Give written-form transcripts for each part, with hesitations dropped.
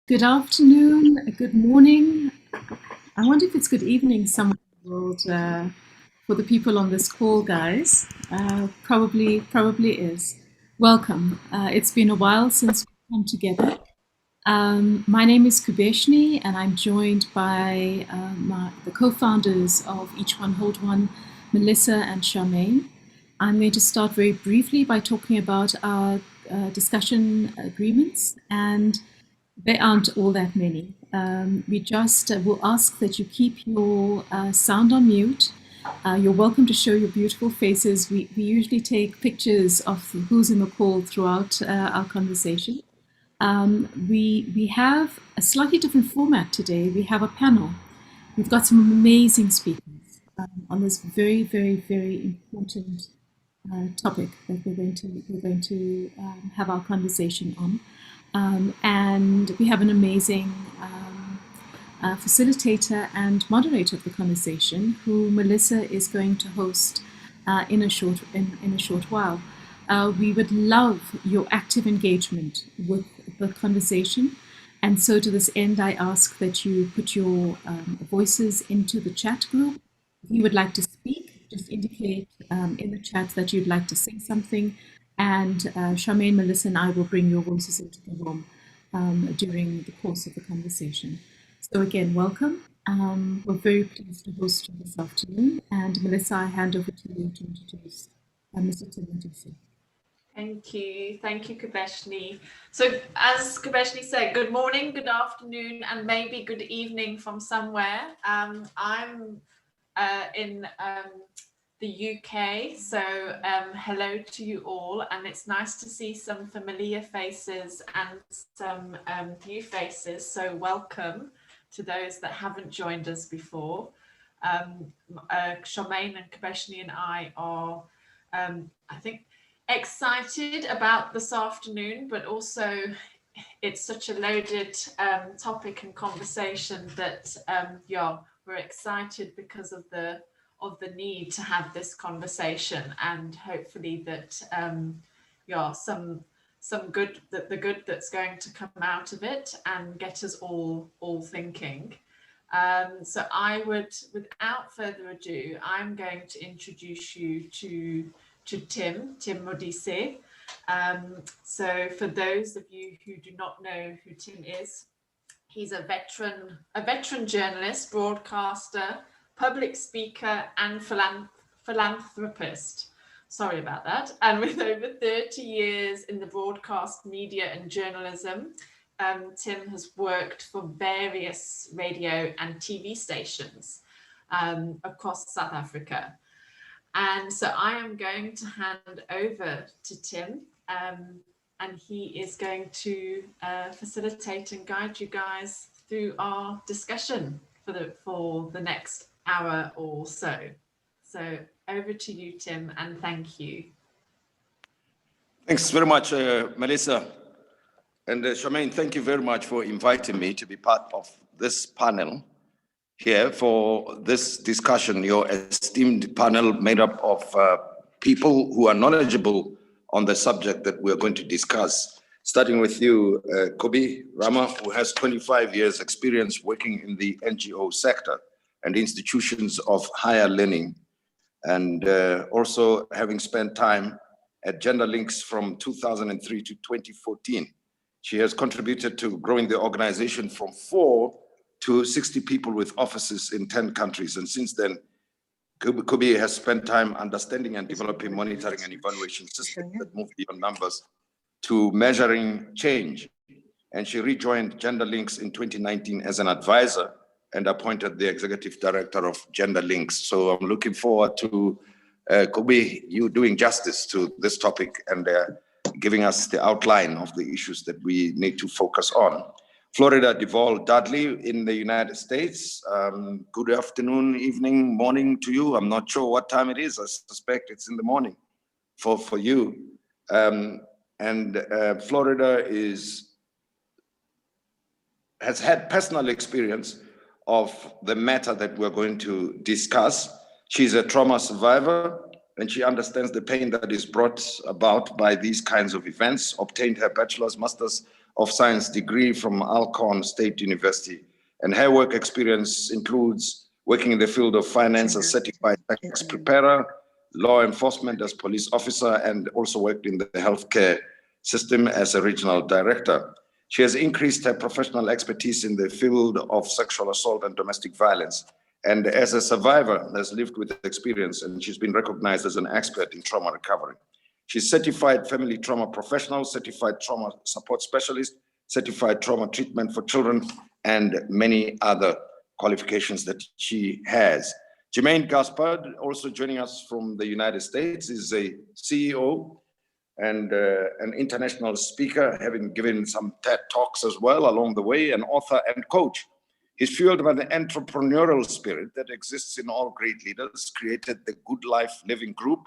Good afternoon, good morning. I wonder if it's good evening somewhere in the world for the people on this call, guys. Probably is. Welcome. It's been a while since we've come together. My name is Kubeshni, and I'm joined by the co-founders of Each One Hold One, Melissa and Charmaine. I'm going to start very briefly by talking about our discussion agreements, and there aren't all that many. We just will ask that you keep your sound on mute. You're welcome to show your beautiful faces. We usually take pictures of who's in the call throughout our conversation. We have a slightly different format today. We have a panel. We've got some amazing speakers on this very important topic that we're going to have our conversation on. And we have an amazing facilitator and moderator of the conversation, who Melissa is going to host in a short while. We would love your active engagement with the conversation. And so to this end, I ask that you put your voices into the chat group. If you would like to speak, just indicate in the chat that you'd like to say something. And Charmaine, Melissa, and I will bring your voices into the room during the course of the conversation. So again, welcome. We're very pleased to host you this afternoon. And Melissa, I hand over to you to introduce Mr. Tim Modise. Thank you, Kubeshni. So as Kubeshni said, good morning, good afternoon, and maybe good evening from somewhere. I'm in the UK, so hello to you all, and it's nice to see some familiar faces and some new faces, so welcome to those that haven't joined us before. Charmaine and Kubeshni and I are, I think, excited about this afternoon, but also it's such a loaded topic and conversation that we're excited because of the need to have this conversation, and hopefully that some good, that the good that's going to come out of it and get us all thinking. So I would, without further ado, I'm going to introduce you to Tim Modise. So for those of you who do not know who Tim is, he's a veteran journalist, broadcaster, public speaker, and philanthropist. Sorry about that. And with over 30 years in the broadcast media and journalism, Tim has worked for various radio and TV stations across South Africa. And so I am going to hand over to Tim, and he is going to facilitate and guide you guys through our discussion for the next hour or so. So over to you, Tim, and thank you. Thanks very much, Melissa. And Charmaine, thank you very much for inviting me to be part of this panel here for this discussion, your esteemed panel made up of people who are knowledgeable on the subject that we're going to discuss, starting with you, Kubi, Rama, who has 25 years experience working in the NGO sector and institutions of higher learning, and also having spent time at Gender Links from 2003 to 2014. She has contributed to growing the organization from 4 to 60 people with offices in 10 countries. And since then, Kubi has spent time understanding and developing monitoring and evaluation systems that move beyond numbers to measuring change. And she rejoined Gender Links in 2019 as an advisor and appointed the executive director of Gender Links. So I'm looking forward to Kubi, you doing justice to this topic and giving us the outline of the issues that we need to focus on. Florida, DeVaul-Dudley in the United States. Good afternoon, evening, morning to you. I'm not sure what time it is. I suspect it's in the morning for you. Florida has had personal experience of the matter that we're going to discuss. She's a trauma survivor, and she understands the pain that is brought about by these kinds of events, obtained her bachelor's, master's of Science degree from Alcorn State University. And her work experience includes working in the field of finance as certified tax preparer, law enforcement as police officer, and also worked in the healthcare system as a regional director. She has increased her professional expertise in the field of sexual assault and domestic violence. And as a survivor, has lived with experience, and she's been recognized as an expert in trauma recovery. She's certified family trauma professional, certified trauma support specialist, certified trauma treatment for children, and many other qualifications that she has. Germaine Gaspard, also joining us from the United States, is a CEO and an international speaker, having given some TED Talks as well along the way, an author and coach. He's fueled by the entrepreneurial spirit that exists in all great leaders, created the Goodlife Living Group,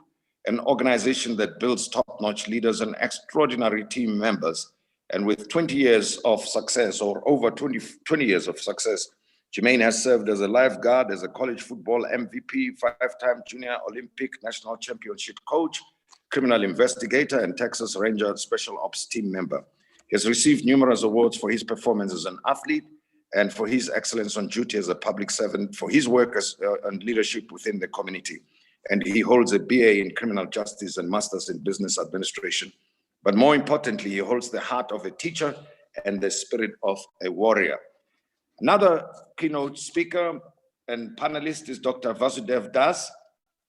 an organization that builds top-notch leaders and extraordinary team members. And with 20 years of success, or over 20 years of success, Germaine has served as a lifeguard, as a college football MVP, 5-time junior Olympic national championship coach, criminal investigator, and Texas Ranger special ops team member. He has received numerous awards for his performance as an athlete and for his excellence on duty as a public servant, for his work as and leadership within the community. And he holds a BA in criminal justice and master's in business administration. But more importantly, he holds the heart of a teacher and the spirit of a warrior. Another keynote speaker and panelist is Dr. Vasudev Das,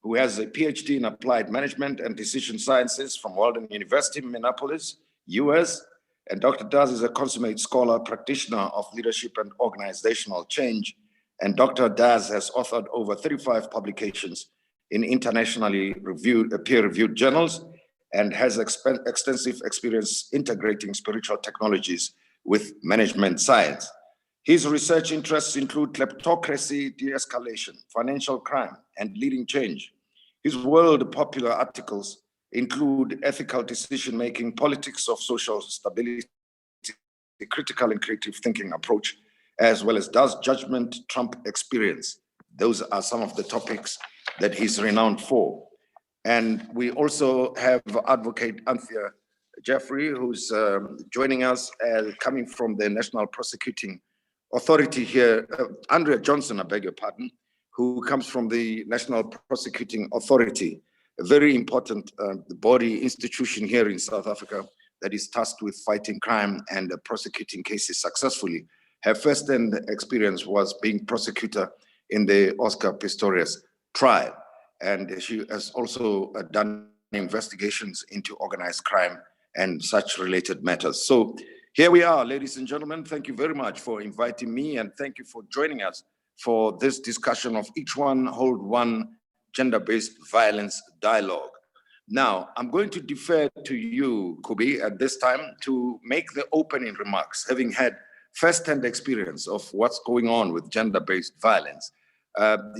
who has a PhD in applied management and decision sciences from Walden University, Minneapolis, US. And Dr. Das is a consummate scholar, practitioner of leadership and organizational change. And Dr. Das has authored over 35 publications in internationally peer-reviewed journals, and has extensive experience integrating spiritual technologies with management science. His research interests include kleptocracy, de-escalation, financial crime, and leading change. His world popular articles include ethical decision-making, politics of social stability, the critical and creative thinking approach, as well as Does Judgment Trump Experience? Those are some of the topics that he's renowned for. And we also have Advocate Anthea Jeffrey, who's joining us coming from the National Prosecuting Authority here, Andrea Johnson, I beg your pardon, who comes from the National Prosecuting Authority, a very important body institution here in South Africa that is tasked with fighting crime and prosecuting cases successfully. Her first-hand experience was being prosecutor in the Oscar Pistorius trial. And she has also done investigations into organized crime and such related matters. So here we are, ladies and gentlemen. Thank you very much for inviting me, and thank you for joining us for this discussion of Each One Hold One Gender-Based Violence Dialogue. Now, I'm going to defer to you, Kubi, at this time to make the opening remarks, having had first-hand experience of what's going on with gender-based violence.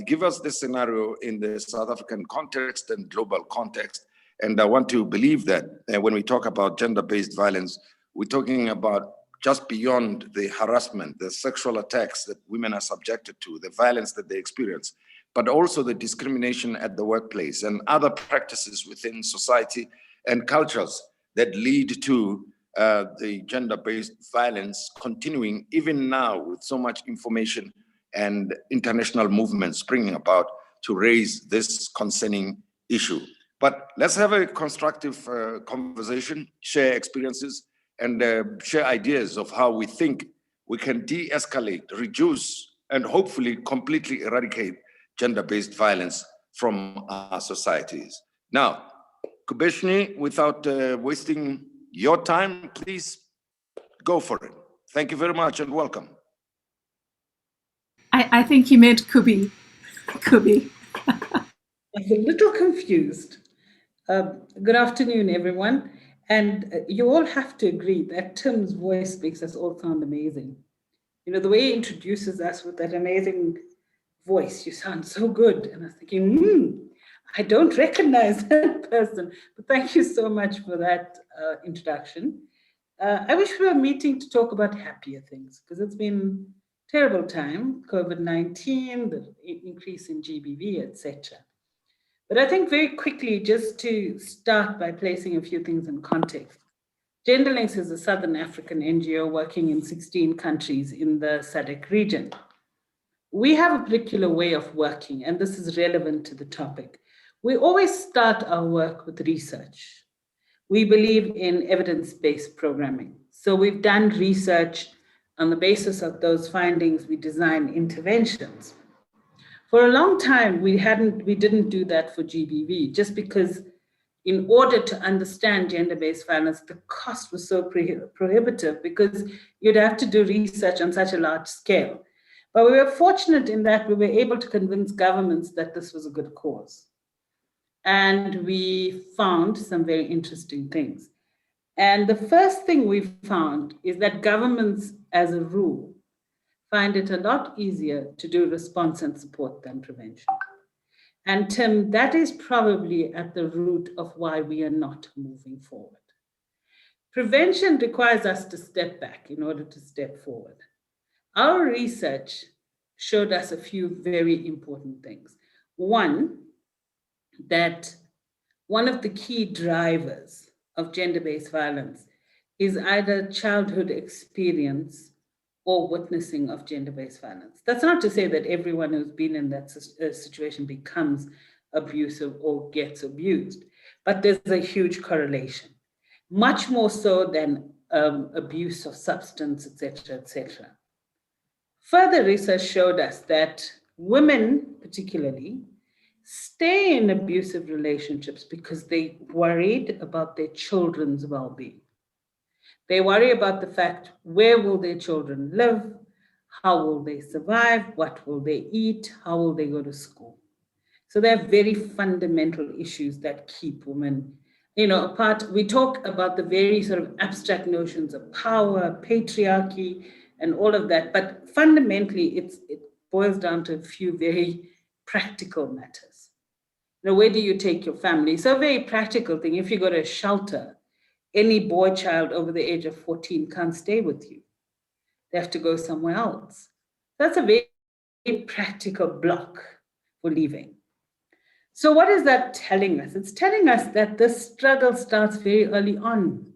Give us the scenario in the South African context and global context. And I want to believe that when we talk about gender-based violence, we're talking about just beyond the harassment, the sexual attacks that women are subjected to, the violence that they experience, but also the discrimination at the workplace and other practices within society and cultures that lead to the gender-based violence continuing even now with so much information and international movements springing about to raise this concerning issue. But let's have a constructive conversation, share experiences, and share ideas of how we think we can de-escalate, reduce, and hopefully completely eradicate gender-based violence from our societies. Now, Kubeshni, without wasting your time, please go for it. Thank you very much and welcome. I think he meant Kubi. Kubi. I'm a little confused. Good afternoon, everyone. And you all have to agree that Tim's voice makes us all sound amazing. You know, the way he introduces us with that amazing voice, you sound so good. And I was thinking, I don't recognize that person. But thank you so much for that introduction. I wish we were meeting to talk about happier things, because it's been a terrible time, COVID-19, the increase in GBV, etc. But I think very quickly, just to start by placing a few things in context, GenderLinks is a Southern African NGO working in 16 countries in the SADC region. We have a particular way of working, and this is relevant to the topic. We always start our work with research. We believe in evidence-based programming. So we've done research. On the basis of those findings, we design interventions. For a long time, we didn't do that for GBV, just because in order to understand gender-based violence, the cost was so prohibitive because you'd have to do research on such a large scale. But we were fortunate in that we were able to convince governments that this was a good cause. And we found some very interesting things. And the first thing we found is that governments, as a rule, find it a lot easier to do response and support than prevention. And Tim, that is probably at the root of why we are not moving forward. Prevention requires us to step back in order to step forward. Our research showed us a few very important things. One, that one of the key drivers of gender-based violence is either childhood experience or witnessing of gender-based violence. That's not to say that everyone who's been in that situation becomes abusive or gets abused, but there's a huge correlation, much more so than abuse of substance, et cetera, et cetera. Further research showed us that women, particularly, stay in abusive relationships because they worried about their children's well-being. They worry about the fact, where will their children live? How will they survive? What will they eat? How will they go to school? So there are very fundamental issues that keep women, apart. We talk about the very sort of abstract notions of power, patriarchy, and all of that, but fundamentally it boils down to a few very practical matters. Where do you take your family? So a very practical thing, if you go to a shelter, any boy child over the age of 14 can't stay with you. They have to go somewhere else. That's a very, very practical block for leaving. So what is that telling us? It's telling us that this struggle starts very early on.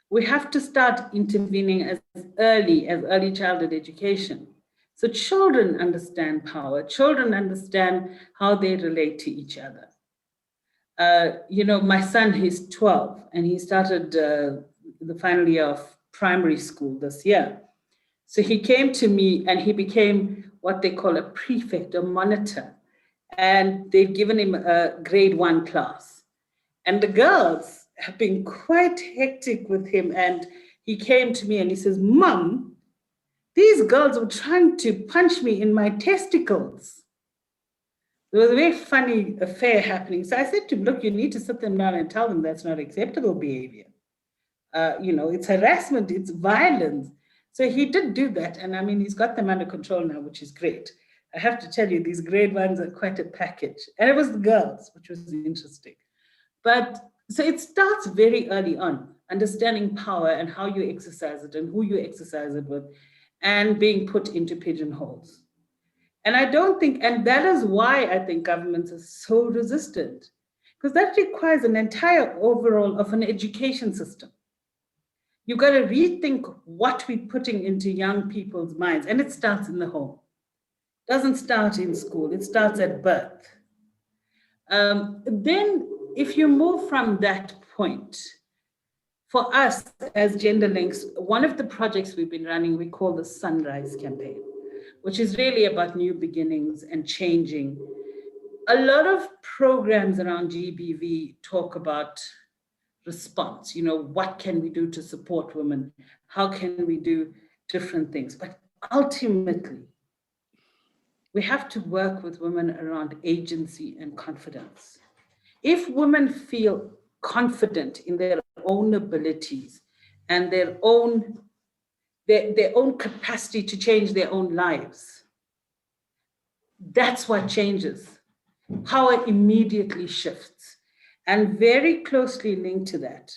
We have to start intervening as early childhood education. So children understand power, children understand how they relate to each other. My son, he's 12, and he started the final year of primary school this year. So he came to me and he became what they call a prefect, a monitor. And they've given him a grade 1 class. And the girls have been quite hectic with him. And he came to me and he says, "Mom, these girls were trying to punch me in my testicles." There was a very funny affair happening. So I said to him, "Look, you need to sit them down and tell them that's not acceptable behavior. It's harassment, it's violence." So he did do that. And I mean, he's got them under control now, which is great. I have to tell you, these grade 1s are quite a package. And it was the girls, which was interesting. But so it starts very early on, understanding power and how you exercise it and who you exercise it with, and being put into pigeonholes. And I don't think, and that is why I think governments are so resistant, because that requires an entire overhaul of an education system. You've got to rethink what we're putting into young people's minds, and it starts in the home. It doesn't start in school, it starts at birth. Then if you move from that point, for us as GenderLinks, one of the projects we've been running, we call the Sunrise Campaign, which is really about new beginnings and changing. A lot of programs around GBV talk about response. What can we do to support women? How can we do different things? But ultimately, we have to work with women around agency and confidence. If women feel confident in their own abilities and their own capacity to change their own lives, that's what changes. Power immediately shifts. And very closely linked to that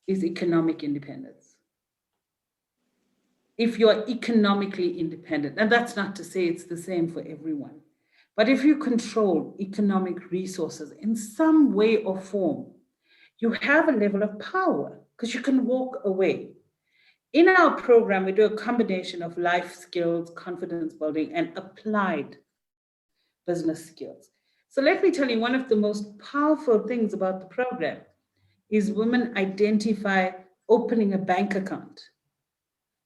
is economic independence. If you're economically independent, and that's not to say it's the same for everyone, but if you control economic resources in some way or form, you have a level of power, because you can walk away. In our program, we do a combination of life skills, confidence building, and applied business skills. So let me tell you, one of the most powerful things about the program is women identify opening a bank account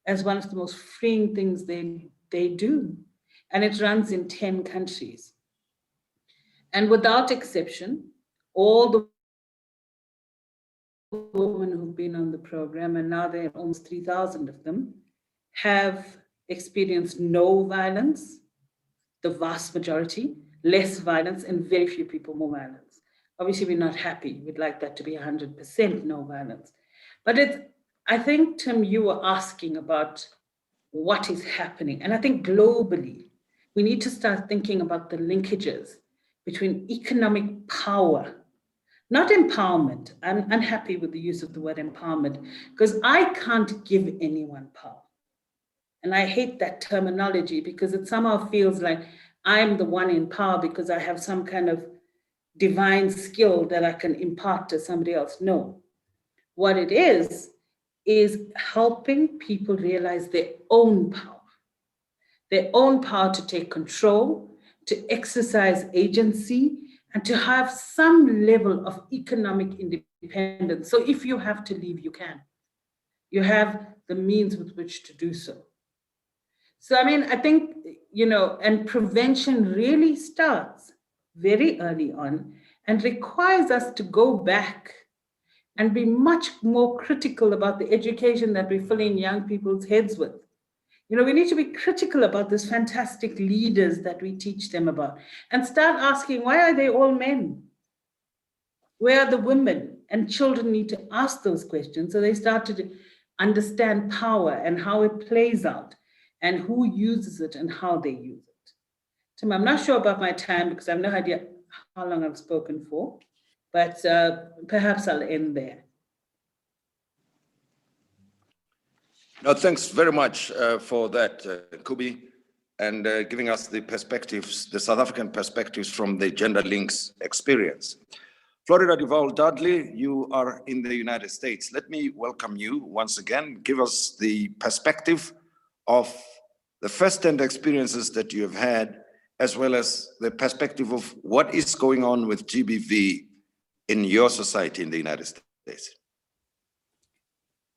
as one of the most freeing things they do. And it runs in 10 countries. And without exception, all the women who've been on the program, and now there are almost 3,000 of them, have experienced no violence, the vast majority, less violence, and very few people more violence. Obviously, we're not happy. We'd like that to be 100% no violence. But I think, Tim, you were asking about what is happening. And I think globally, we need to start thinking about the linkages between economic power, not empowerment. I'm unhappy with the use of the word empowerment because I can't give anyone power. And I hate that terminology because it somehow feels like I'm the one in power because I have some kind of divine skill that I can impart to somebody else. No. What it is helping people realize their own power to take control, to exercise agency, and to have some level of economic independence. So if you have to leave, you can. You have the means with which to do so. So, I mean, I think, and prevention really starts very early on and requires us to go back and be much more critical about the education that we're filling young people's heads with. We need to be critical about these fantastic leaders that we teach them about and start asking, why are they all men? Where are the women? And children need to ask those questions so they start to understand power and how it plays out and who uses it and how they use it. Tim, I'm not sure about my time because I have no idea how long I've spoken for, but perhaps I'll end there. No, thanks very much for that, Kubi, and giving us the perspectives, the South African perspectives from the Gender Links experience. Florida DeVaul-Dudley, you are in the United States. Let me welcome you once again. Give us the perspective of the first-hand experiences that you have had, as well as the perspective of what is going on with GBV in your society in the United States.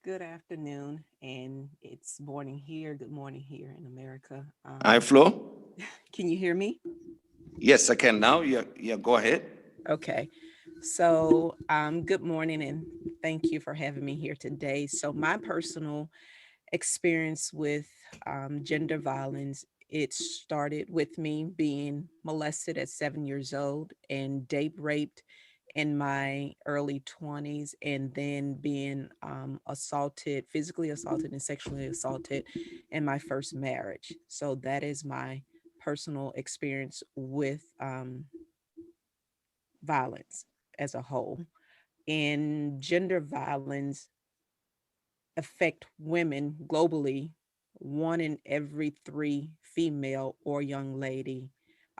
Good afternoon, and it's morning here. Good morning here in America. Hi, Flo. Can you hear me? Yes, I can now. Yeah, go ahead. Okay. So good morning, and thank you for having me here today. So my personal experience with gender violence, it started with me being molested at 7 years old and date raped in my early 20s, and then being assaulted, physically assaulted and sexually assaulted in my first marriage. So that is my personal experience with violence as a whole. And gender violence affect women globally. 1 in every 3 female or young lady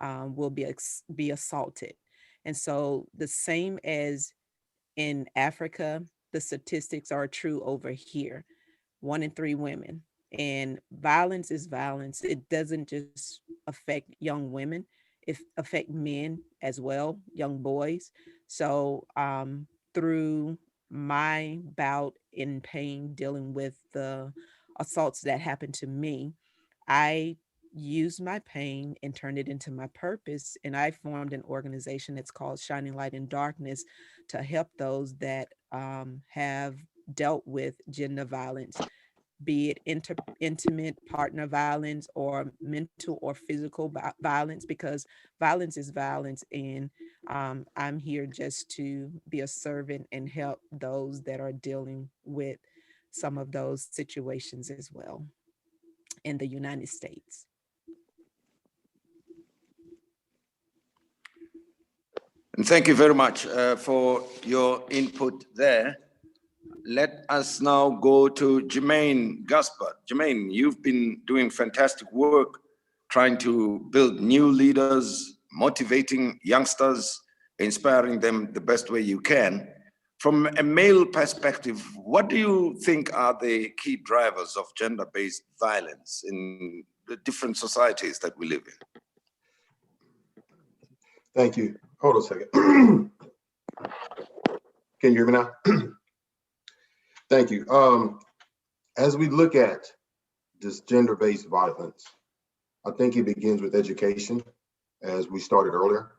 will be assaulted. And so the same as in Africa, the statistics are true over here. 1 in 3 women. And violence is violence. It doesn't just affect young women, it affects men as well, young boys. So through my bout in pain dealing with the assaults that happened to me, I used my pain and turned it into my purpose. And I formed an organization that's called Shining Light in Darkness to help those that have dealt with gender violence, be it intimate partner violence or mental or physical violence, because violence is violence. And I'm here just to be a servant and help those that are dealing with some of those situations as well in the United States. And thank you very much for your input there. Let us now go to Germaine Gaspard. Germaine, you've been doing fantastic work trying to build new leaders, motivating youngsters, inspiring them the best way you can. from a male perspective, what do you think are the key drivers of gender-based violence in the different societies that we live in? Thank you. Hold on a second. Can you hear me now? Thank you. As we look at this gender-based violence, I think it begins with education, as we started earlier.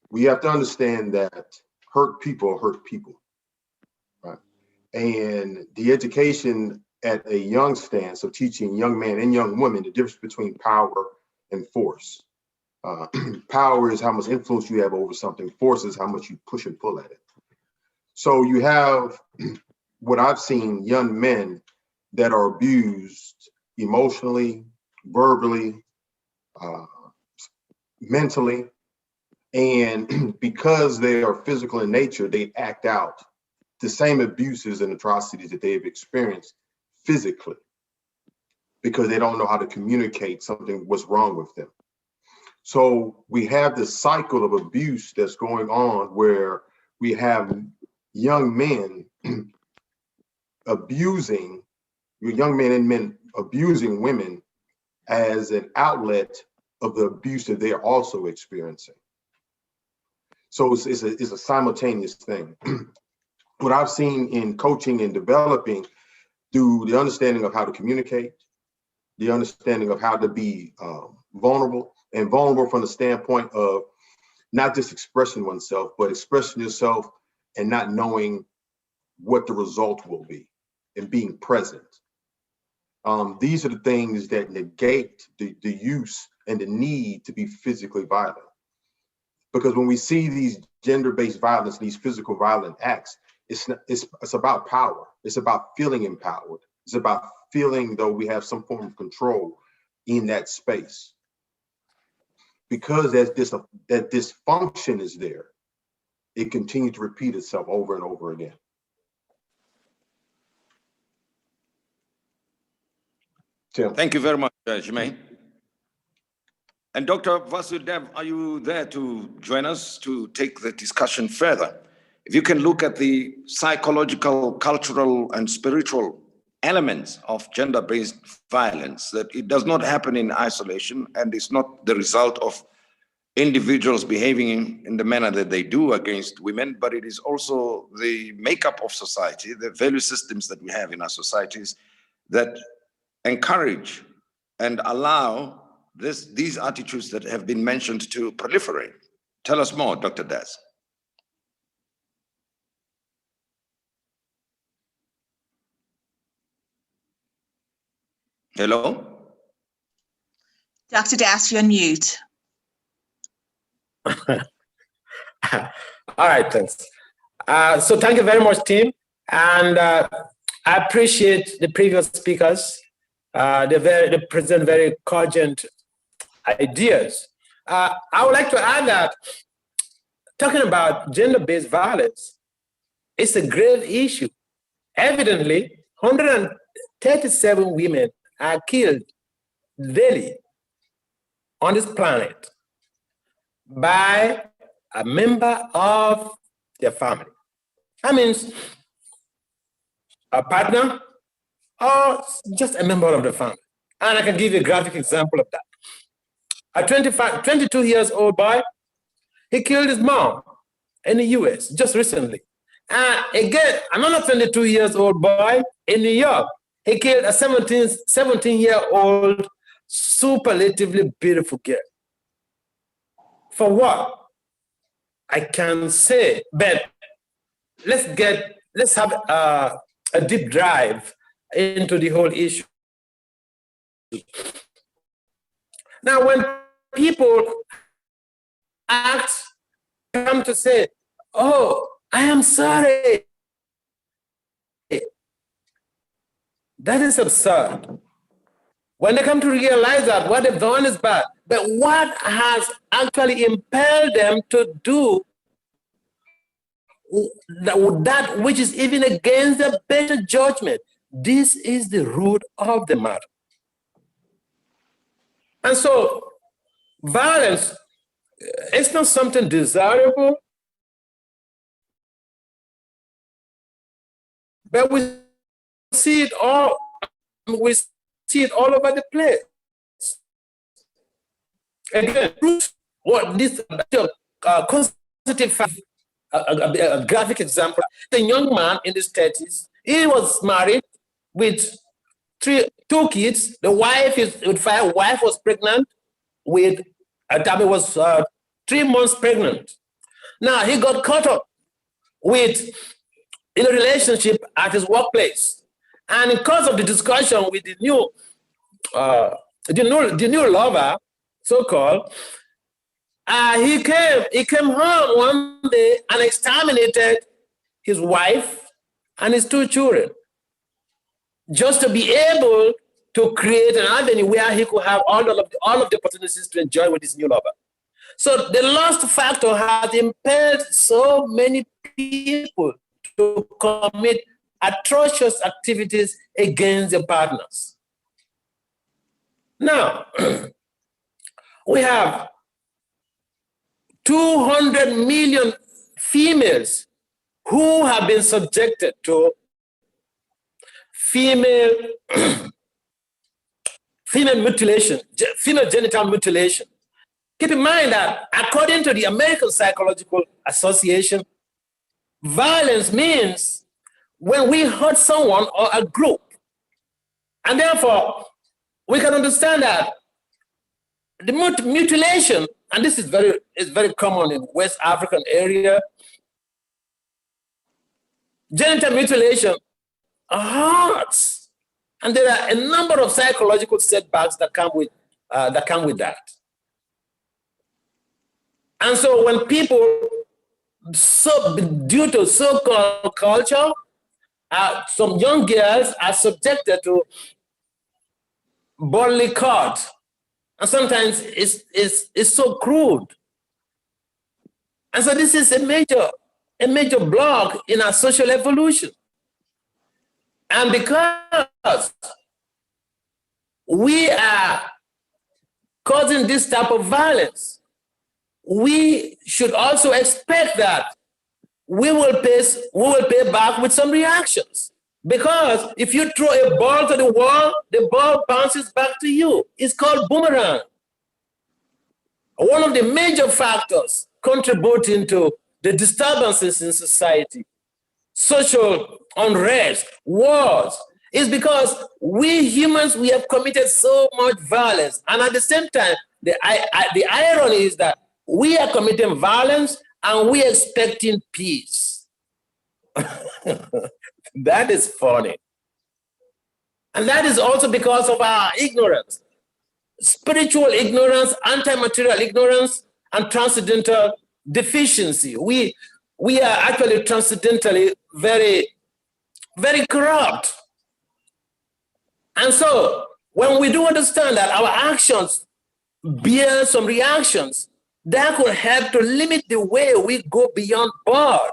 We have to understand that hurt people, right? And the education at a young stance of teaching young men and young women the difference between power and force. Power is how much influence you have over something. Force is how much you push and pull at it. So you have what I've seen, young men that are abused emotionally, verbally, mentally, and because they are physical in nature, they act out the same abuses and atrocities that they've experienced physically because they don't know how to communicate what's wrong with them. So we have this cycle of abuse that's going on where we have young men abusing, young men and men abusing women as an outlet of the abuse that they are also experiencing. So it's a simultaneous thing. What I've seen in coaching and developing through the understanding of how to communicate, the understanding of how to be vulnerable, and vulnerable from the standpoint of not just expressing oneself, but expressing yourself and not knowing what the result will be and being present. These are the things that negate the use and the need to be physically violent. Because when we see these gender-based violence, these physical violent acts, it's about power. It's about feeling empowered. It's about feeling though we have some form of control in that space. Because that dysfunction is there, it continues to repeat itself over and over again. Tim. Thank you very much, Germaine. And Dr. Vasudev, are you there to join us to take the discussion further? If you can look at the psychological, cultural, and spiritual elements of gender-based violence, that it does not happen in isolation and it's not the result of individuals behaving in the manner that they do against women, but it is also the makeup of society, the value systems that we have in our societies that encourage and allow these attitudes that have been mentioned to proliferate. Tell us more, Dr. Das. Hello? Dr. Das, you're on mute. All right, thanks. So thank you very much, Tim. And I appreciate the previous speakers. They present very cogent ideas. I would like to add that talking about gender-based violence is a grave issue. Evidently, 137 women are killed daily on this planet by a member of their family. That means a partner or just a member of the family. And I can give you a graphic example of that. A 22 years old boy, he killed his mom in the US just recently. And again, another 22 years old boy in New York, he killed a 17-year-old superlatively beautiful girl. For what? I can say, but let's have a deep dive into the whole issue. Now, when people come to say, oh, I am sorry, that is absurd. When they come to realize that what they've done is bad, but what has actually impelled them to do that which is even against their better judgment? This is the root of the matter. And so violence is not something desirable. But we see it all over the place. Again, what this constitutive a graphic example. The young man in his 30s, he was married with two kids. The wife was pregnant with Tabi was 3 months pregnant. Now he got caught up in a relationship at his workplace, and because of the discussion with the new lover, so-called, he came home one day and exterminated his wife and his 2 children, just to be able to create an avenue where he could have all of the opportunities to enjoy with his new lover. So the lust factor has impelled so many people to commit atrocious activities against their partners. Now, we have 200 million females who have been subjected to female mutilation, female genital mutilation. Keep in mind that according to the American Psychological Association, violence means when we hurt someone or a group. And therefore, we can understand that the mutilation, and this is very common in West African area, genital mutilation hurts. And there are a number of psychological setbacks that come with that. And so when people, due to so-called culture, some young girls are subjected to bodily cut, and sometimes it's so crude. And so this is a major block in our social evolution. And because we are causing this type of violence, we should also expect that we will pay back with some reactions. Because if you throw a ball to the wall, the ball bounces back to you. It's called boomerang. One of the major factors contributing to the disturbances in society, social unrest, wars, is because we humans, we have committed so much violence. And at the same time, the irony is that we are committing violence and we are expecting peace. That is funny. And that is also because of our ignorance. Spiritual ignorance, anti-material ignorance, and transcendental deficiency. We are actually transcendentally very, very corrupt. And so when we do understand that our actions bear some reactions, that could help to limit the way we go beyond board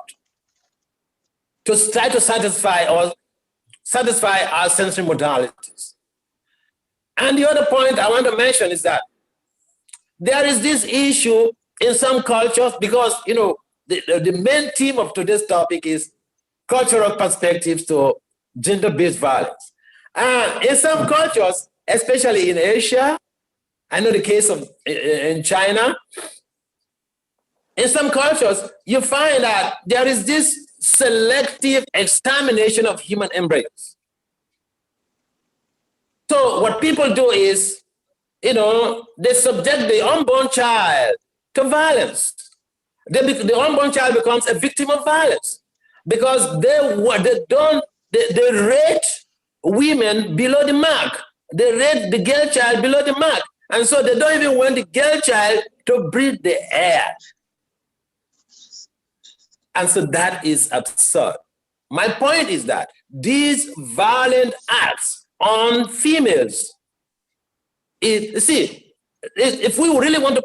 to try to satisfy our sensory modalities. And the other point I want to mention is that there is this issue in some cultures, because the main theme of today's topic is cultural perspectives to gender-based violence. And in some cultures, especially in Asia, I know the case of in China, in some cultures, you find that there is this selective extermination of human embryos. So what people do is, they subject the unborn child to violence. The unborn child becomes a victim of violence because they rate women below the mark. They rate the girl child below the mark. And so they don't even want the girl child to breathe the air. And so that is absurd. My point is that these violent acts on females, if we really want to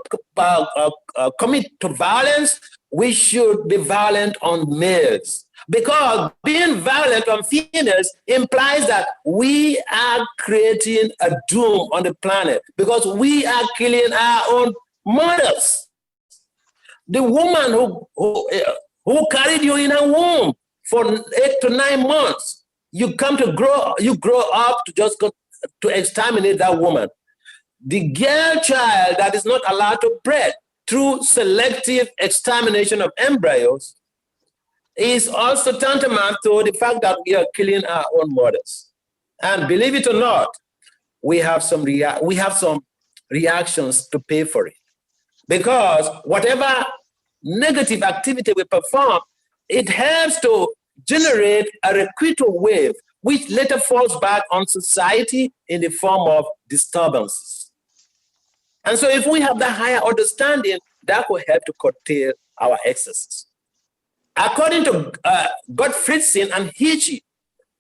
commit to violence, we should be violent on males. Because being violent on females implies that we are creating a doom on the planet because we are killing our own mothers. The woman who carried you in her womb for 8 to 9 months, you grow up to just go to exterminate that woman. The girl child that is not allowed to breed through selective extermination of embryos is also tantamount to the fact that we are killing our own mothers. And believe it or not, we have some reactions to pay for it. Because whatever negative activity we perform, it helps to generate a requital wave, which later falls back on society in the form of disturbances. And so if we have that higher understanding, that will help to curtail our excesses. According to Gottfriedson and Hitchie,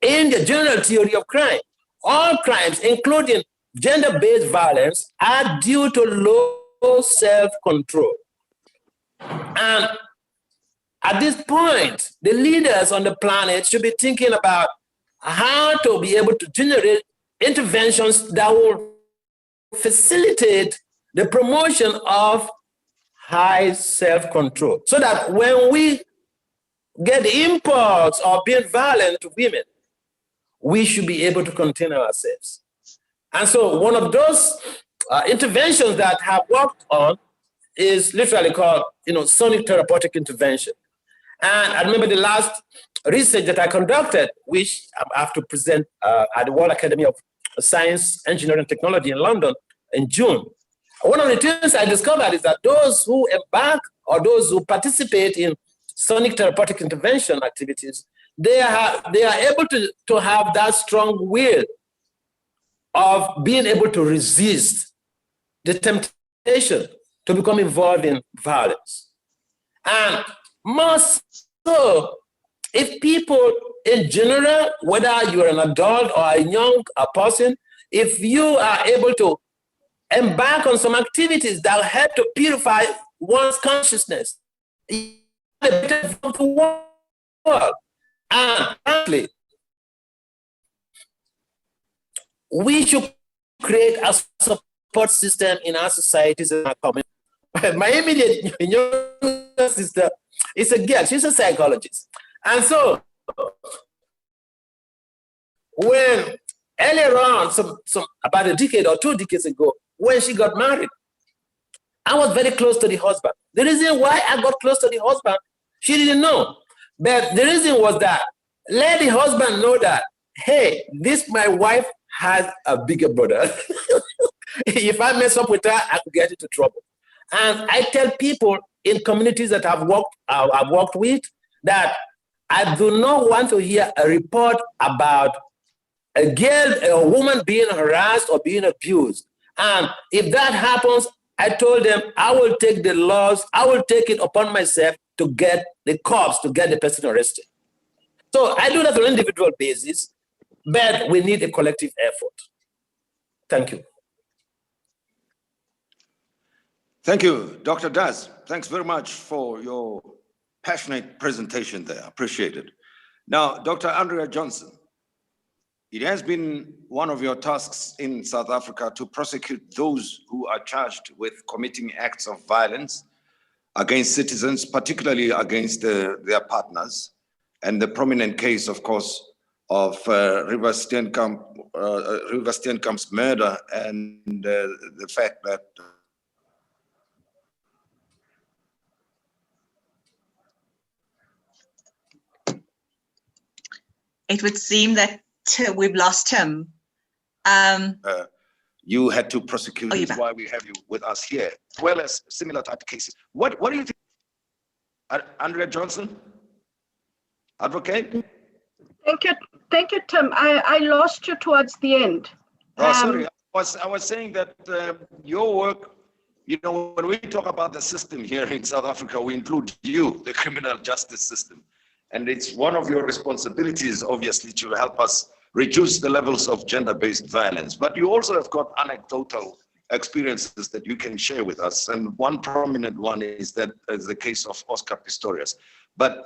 in the general theory of crime, all crimes, including gender-based violence, are due to low self-control. And at this point, the leaders on the planet should be thinking about how to be able to generate interventions that will facilitate the promotion of high self-control, so that when we get the impulse of being violent to women, we should be able to contain ourselves. And so one of those interventions that I have worked on is literally called, sonic therapeutic intervention. And I remember the last research that I conducted, which I have to present at the World Academy of Science, Engineering, and Technology in London in June. One of the things I discovered is that those who embark or those who participate in sonic therapeutic intervention activities, they are able to have that strong will of being able to resist the temptation to become involved in violence. And most so, if people in general, whether you're an adult or a young person, if you are able to embark on some activities that help to purify one's consciousness, the world. And frankly, we should create a support system in our societies and our communities. My immediate younger sister is a girl, she's a psychologist. And so, when earlier on, about a decade or 2 decades ago, when she got married, I was very close to the husband. The reason why I got close to the husband, she didn't know. But the reason was that, let the husband know that, hey, my wife has a bigger brother. If I mess up with her, I could get into trouble. And I tell people in communities that I've worked with that I do not want to hear a report about a woman being harassed or being abused. And if that happens, I told them I will take the laws, I will take it upon myself to get the cops, to get the person arrested. So I do that on an individual basis, but we need a collective effort. Thank you. Thank you, Dr. Daz. Thanks very much for your passionate presentation there. Appreciate it. Now, Dr. Andrea Johnson, it has been one of your tasks in South Africa to prosecute those who are charged with committing acts of violence against citizens, particularly against their partners. And the prominent case, of course, of River Steenkamp's murder and the fact that it would seem that we've lost him. You had to prosecute. That's why we have you with us here, as well as similar type of cases. What do you think, Andrea Johnson, advocate? Thank you, Tim. I lost you towards the end. Oh, sorry. I was saying that your work, when we talk about the system here in South Africa, we include you, the criminal justice system. And it's one of your responsibilities, obviously, to help us reduce the levels of gender-based violence. But you also have got anecdotal experiences that you can share with us. And one prominent one is the case of Oscar Pistorius. But,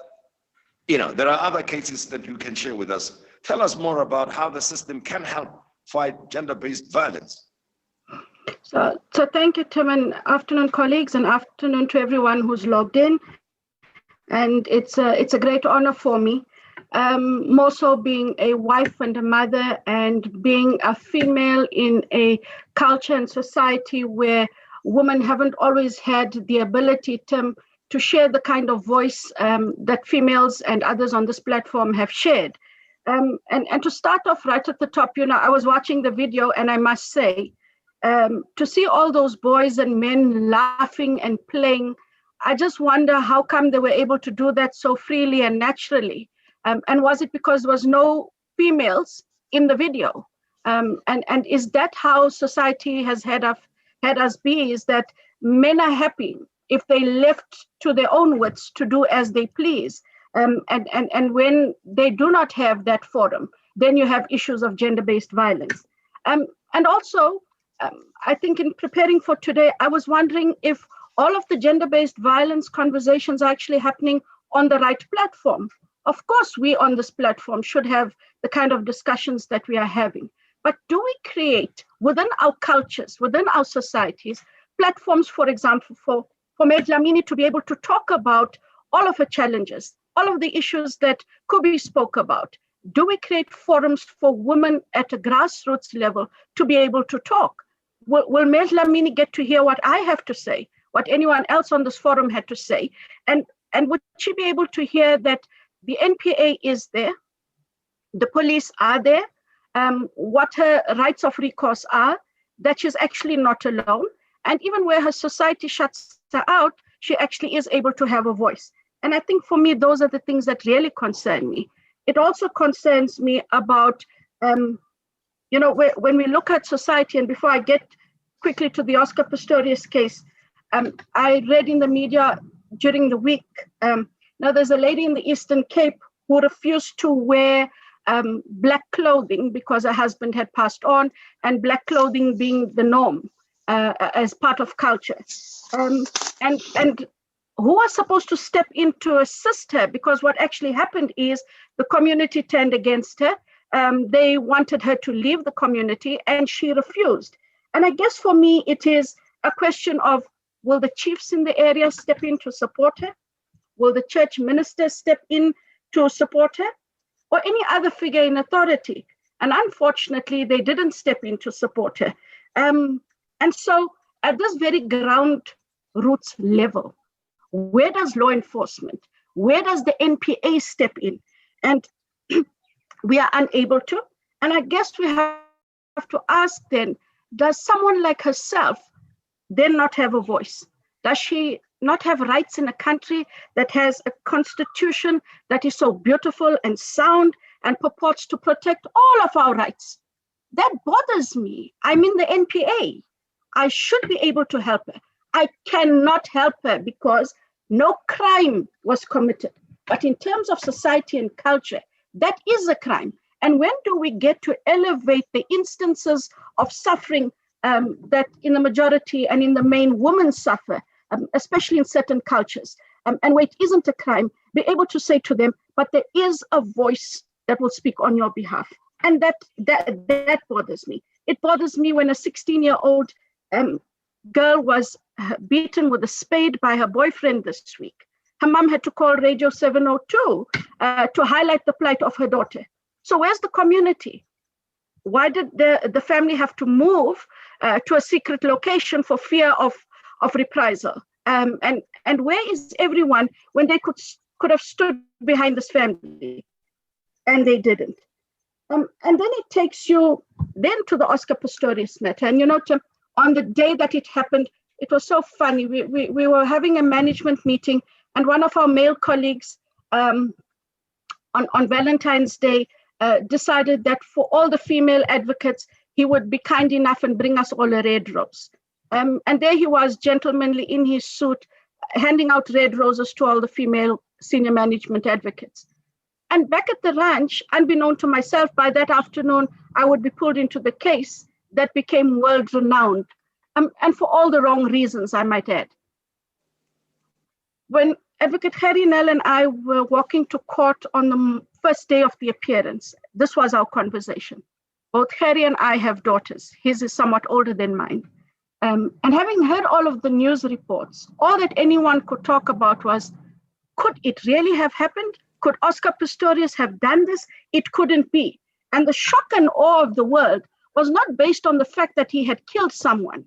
there are other cases that you can share with us. Tell us more about how the system can help fight gender-based violence. So thank you, Tim, and afternoon, colleagues, and afternoon to everyone who's logged in. And it's a great honor for me. more so being a wife and a mother and being a female in a culture and society where women haven't always had the ability to share the kind of voice that females and others on this platform have shared. And to start off right at the top, I was watching the video and I must say, to see all those boys and men laughing and playing, I just wonder how come they were able to do that so freely and naturally. And was it because there was no females in the video? And is that how society has had us be, is that men are happy if they left to their own wits to do as they please. And when they do not have that forum, then you have issues of gender-based violence. And also, I think in preparing for today, I was wondering if all of the gender-based violence conversations are actually happening on the right platform. Of course, we on this platform should have the kind of discussions that we are having. But do we create within our cultures, within our societies, platforms, for example, for Maid Dlamini to be able to talk about all of her challenges, all of the issues that Kubi spoke about? Do we create forums for women at a grassroots level to be able to talk? Will Maid Dlamini get to hear what I have to say, what anyone else on this forum had to say? And would she be able to hear that the NPA is there, the police are there, what her rights of recourse are, that she's actually not alone, and even where her society shuts her out, she actually is able to have a voice. And I think for me, those are the things that really concern me. It also concerns me about, when we look at society, and before I get quickly to the Oscar Pistorius case, I read in the media during the week, now there's a lady in the Eastern Cape who refused to wear black clothing because her husband had passed on, and black clothing being the norm as part of culture. And who was supposed to step in to assist her? Because what actually happened is the community turned against her. They wanted her to leave the community and she refused. And I guess for me, it is a question of, will the chiefs in the area step in to support her? Will the church minister step in to support her? Or any other figure in authority? And unfortunately, they didn't step in to support her. And so at this very ground roots level, where does law enforcement, where does the NPA step in? And we are unable to. And I guess we have to ask then, does someone like herself then not have a voice? Does she not have rights in a country that has a constitution that is so beautiful and sound and purports to protect all of our rights? That bothers me. I'm in the NPA. I should be able to help her. I cannot help her because no crime was committed. But in terms of society and culture, that is a crime. And when do we get to elevate the instances of suffering that in the majority and in the main women suffer, especially in certain cultures, and where it isn't a crime, be able to say to them, but there is a voice that will speak on your behalf. And that bothers me. It bothers me when a 16-year-old girl was beaten with a spade by her boyfriend this week. Her mom had to call Radio 702 to highlight the plight of her daughter. So where's the community? Why did the family have to move to a secret location for fear of reprisal? And where is everyone when they could have stood behind this family? And they didn't. And then it takes you then to the Oscar Pistorius matter. And Tim, on the day that it happened, it was so funny. We were having a management meeting, and one of our male colleagues on Valentine's Day decided that for all the female advocates, he would be kind enough and bring us all a red rose. And there he was, gentlemanly in his suit, handing out red roses to all the female senior management advocates. And back at the ranch, unbeknown to myself, by that afternoon, I would be pulled into the case that became world-renowned, and for all the wrong reasons, I might add. When Advocate Harry Nell and I were walking to court on the first day of the appearance, this was our conversation. Both Harry and I have daughters. His is somewhat older than mine. And having heard all of the news reports, all that anyone could talk about was, could it really have happened? Could Oscar Pistorius have done this? It couldn't be. And the shock and awe of the world was not based on the fact that he had killed someone.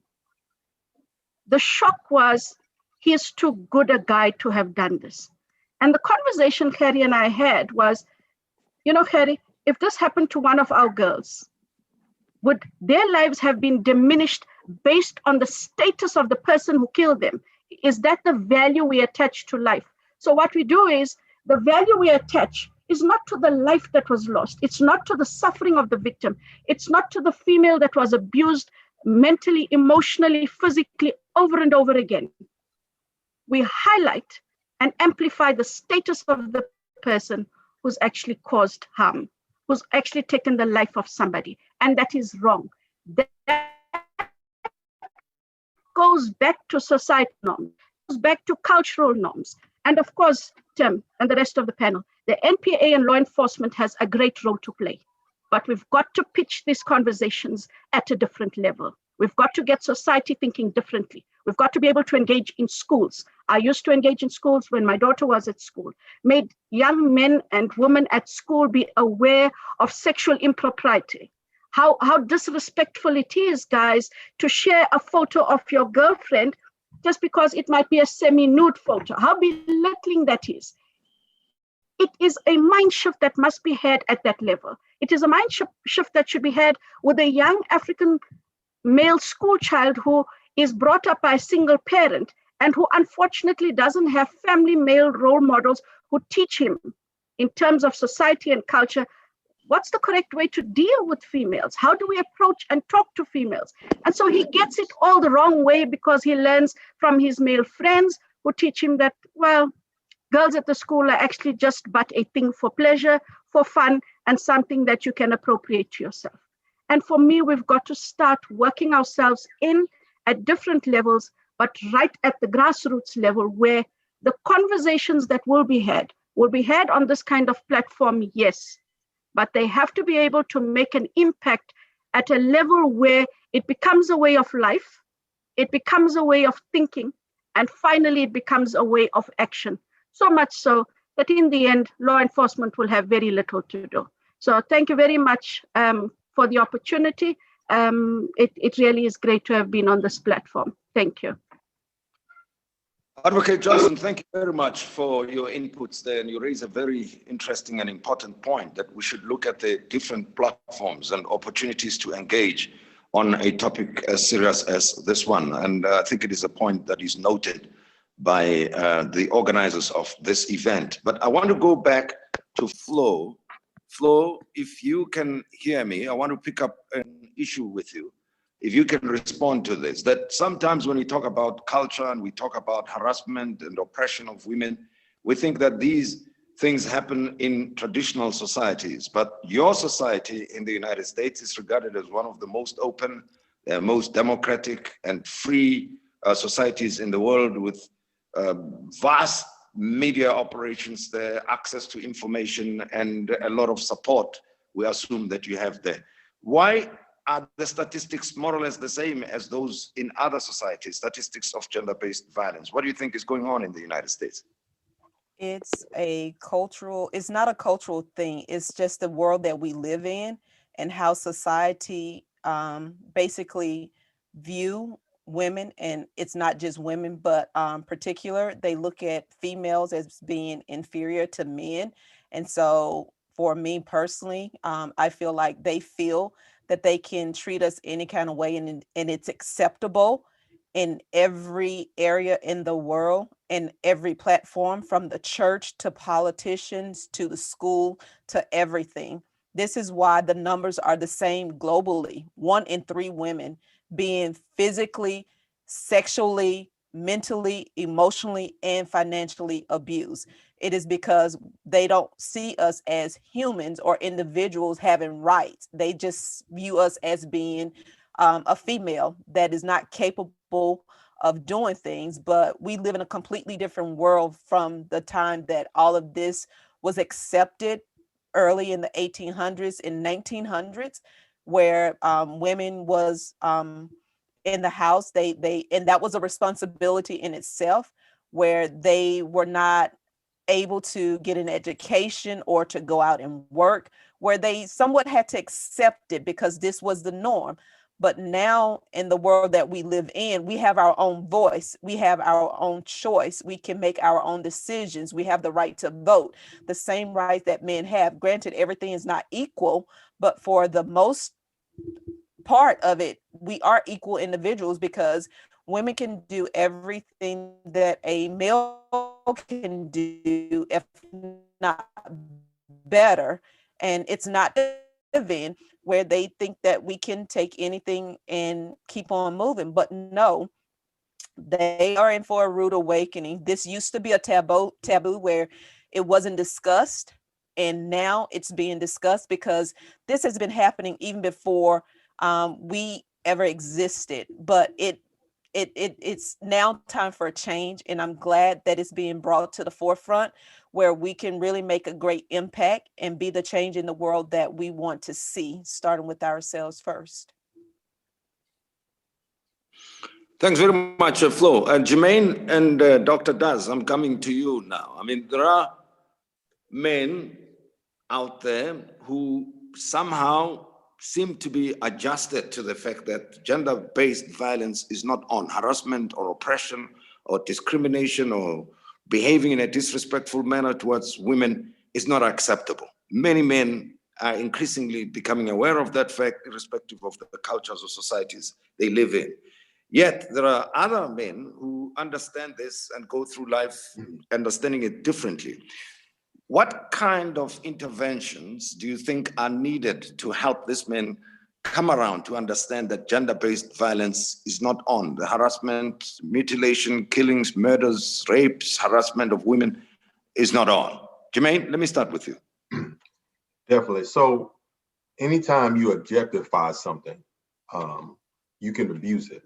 The shock was, he is too good a guy to have done this. And the conversation Harry and I had was, you know, Harry, if this happened to one of our girls, would their lives have been diminished based on the status of the person who killed them? Is that the value we attach to life? So what we do is, the value we attach is not to the life that was lost. It's not to the suffering of the victim. It's not to the female that was abused mentally, emotionally, physically, over and over again. We highlight and amplify the status of the person who's actually caused harm, who's actually taken the life of somebody. And that is wrong. That goes back to societal norms, goes back to cultural norms. And of course, Tim and the rest of the panel, the NPA and law enforcement has a great role to play. But we've got to pitch these conversations at a different level. We've got to get society thinking differently. We've got to be able to engage in schools. I used to engage in schools when my daughter was at school, made young men and women at school be aware of sexual impropriety. How disrespectful it is, guys, to share a photo of your girlfriend just because it might be a semi-nude photo. How belittling that is. It is a mind shift that must be had at that level. It is a mind shift that should be had with a young African male school child who is brought up by a single parent and who unfortunately doesn't have family male role models who teach him in terms of society and culture, what's the correct way to deal with females? How do we approach and talk to females? And so he gets it all the wrong way because he learns from his male friends who teach him that, well, girls at the school are actually just but a thing for pleasure, for fun, and something that you can appropriate to yourself. And for me, we've got to start working ourselves in at different levels, but right at the grassroots level where the conversations that will be had on this kind of platform, yes, but they have to be able to make an impact at a level where it becomes a way of life, it becomes a way of thinking, and finally it becomes a way of action. So much so that in the end, law enforcement will have very little to do. So thank you very much for the opportunity. It really is great to have been on this platform. Thank you. Advocate Johnson, thank you very much for your inputs there. And you raise a very interesting and important point that we should look at the different platforms and opportunities to engage on a topic as serious as this one. And I think it is a point that is noted by the organizers of this event. But I want to go back to Flo. Flo, if you can hear me, I want to pick up an issue with you. If you can respond to this, that sometimes when we talk about culture and we talk about harassment and oppression of women, we think that these things happen in traditional societies. But your society in the United States is regarded as one of the most open, most democratic and free societies in the world, with vast media operations there, access to information, and a lot of support we assume that you have there. Why are the statistics more or less the same as those in other societies, statistics of gender-based violence? What do you think is going on in the United States? It's not a cultural thing. It's just the world that we live in and how society basically view women. And it's not just women, but particular, they look at females as being inferior to men. And so for me personally, I feel like they feel that they can treat us any kind of way, and it's acceptable in every area in the world, in every platform, from the church to politicians to the school to everything. This is why the numbers are the same globally. 1 in 3 women being physically, sexually, mentally, emotionally, and financially abused. It is because they don't see us as humans or individuals having rights. They just view us as being a female that is not capable of doing things. But we live in a completely different world from the time that all of this was accepted early in the 1800s and 1900s, where women was in the house, and that was a responsibility in itself, where they were not able to get an education or to go out and work, where they somewhat had to accept it because this was the norm. But now in the world that we live in, we have our own voice. We have our own choice. We can make our own decisions. We have the right to vote, the same rights that men have. Granted, everything is not equal, but for the most part of it, we are equal individuals because women can do everything that a male can do, if not better. And it's not living where they think that we can take anything and keep on moving. But no, they are in for a rude awakening. This used to be a taboo where it wasn't discussed. And now it's being discussed because this has been happening even before we ever existed. But it's now time for a change, and I'm glad that it's being brought to the forefront where we can really make a great impact and be the change in the world that we want to see, starting with ourselves first. Thanks very much, Flo. Germaine and Dr. Daz, I'm coming to you now. I mean, there are men out there who somehow seem to be adjusted to the fact that gender-based violence is not on. Harassment or oppression or discrimination or behaving in a disrespectful manner towards women is not acceptable. Many men are increasingly becoming aware of that fact, irrespective of the cultures or societies they live in. Yet there are other men who understand this and go through life understanding it differently. What kind of interventions do you think are needed to help these men come around to understand that gender-based violence is not on? The harassment, mutilation, killings, murders, rapes, harassment of women is not on. Germaine, let me start with you. Definitely. So anytime you objectify something, you can abuse it.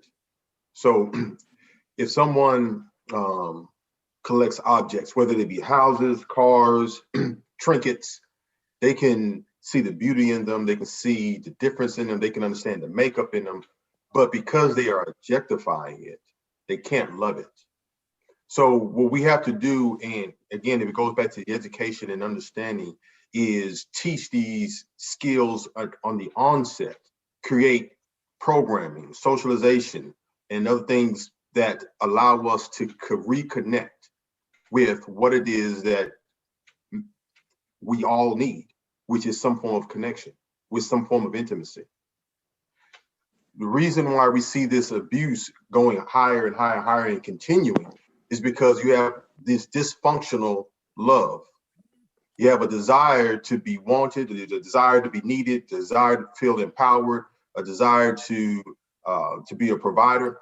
So if someone collects objects, whether they be houses, cars, trinkets, they can see the beauty in them, they can see the difference in them, they can understand the makeup in them, but because they are objectifying it, they can't love it. So what we have to do, and again, if it goes back to the education and understanding, is teach these skills on the onset, create programming, socialization, and other things that allow us to reconnect with what it is that we all need, which is some form of connection, with some form of intimacy. The reason why we see this abuse going higher and higher and higher and continuing is because you have this dysfunctional love. You have a desire to be wanted, a desire to be needed, a desire to feel empowered, a desire to be a provider.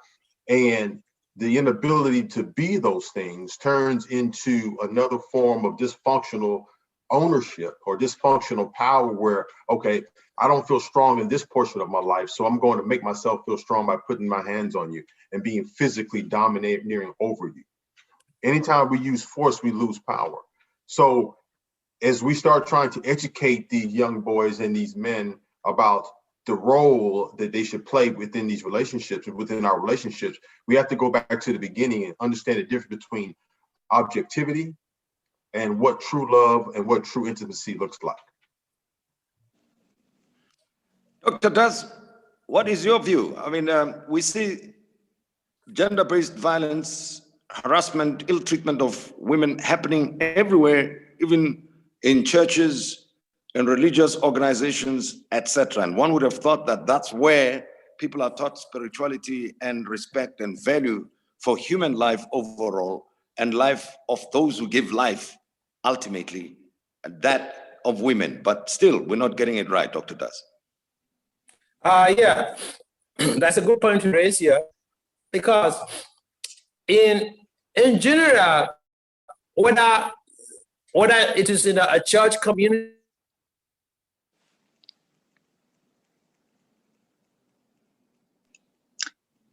And the inability to be those things turns into another form of dysfunctional ownership or dysfunctional power where, okay, I don't feel strong in this portion of my life, so I'm going to make myself feel strong by putting my hands on you and being physically domineering over you. Anytime we use force, we lose power. So as we start trying to educate these young boys and these men about the role that they should play within these relationships and within our relationships, we have to go back to the beginning and understand the difference between objectivity and what true love and what true intimacy looks like. Dr. Daz, what is your view? I mean, we see gender-based violence, harassment, ill treatment of women happening everywhere, even in churches, in religious organizations, etc. And one would have thought that that's where people are taught spirituality and respect and value for human life overall and life of those who give life ultimately, and that of women. But still, we're not getting it right, Dr. Daz. Yeah, that's a good point to raise here, because in general, whether it is in a church community,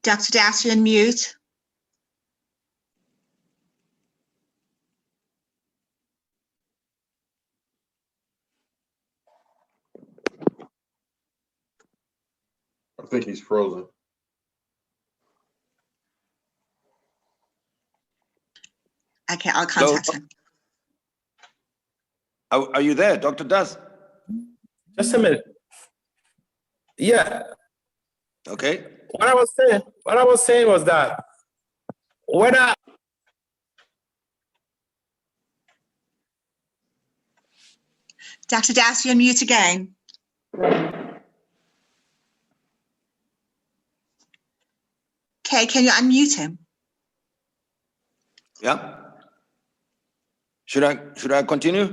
Dr. Dash, you're on mute. I think he's frozen. Okay, I'll contact him. Are you there, Dr. Das? Just a minute. Yeah. Okay. What I was saying was that whether Dr. Das, you're on mute again. Okay, can you unmute him? Yeah. Should I continue?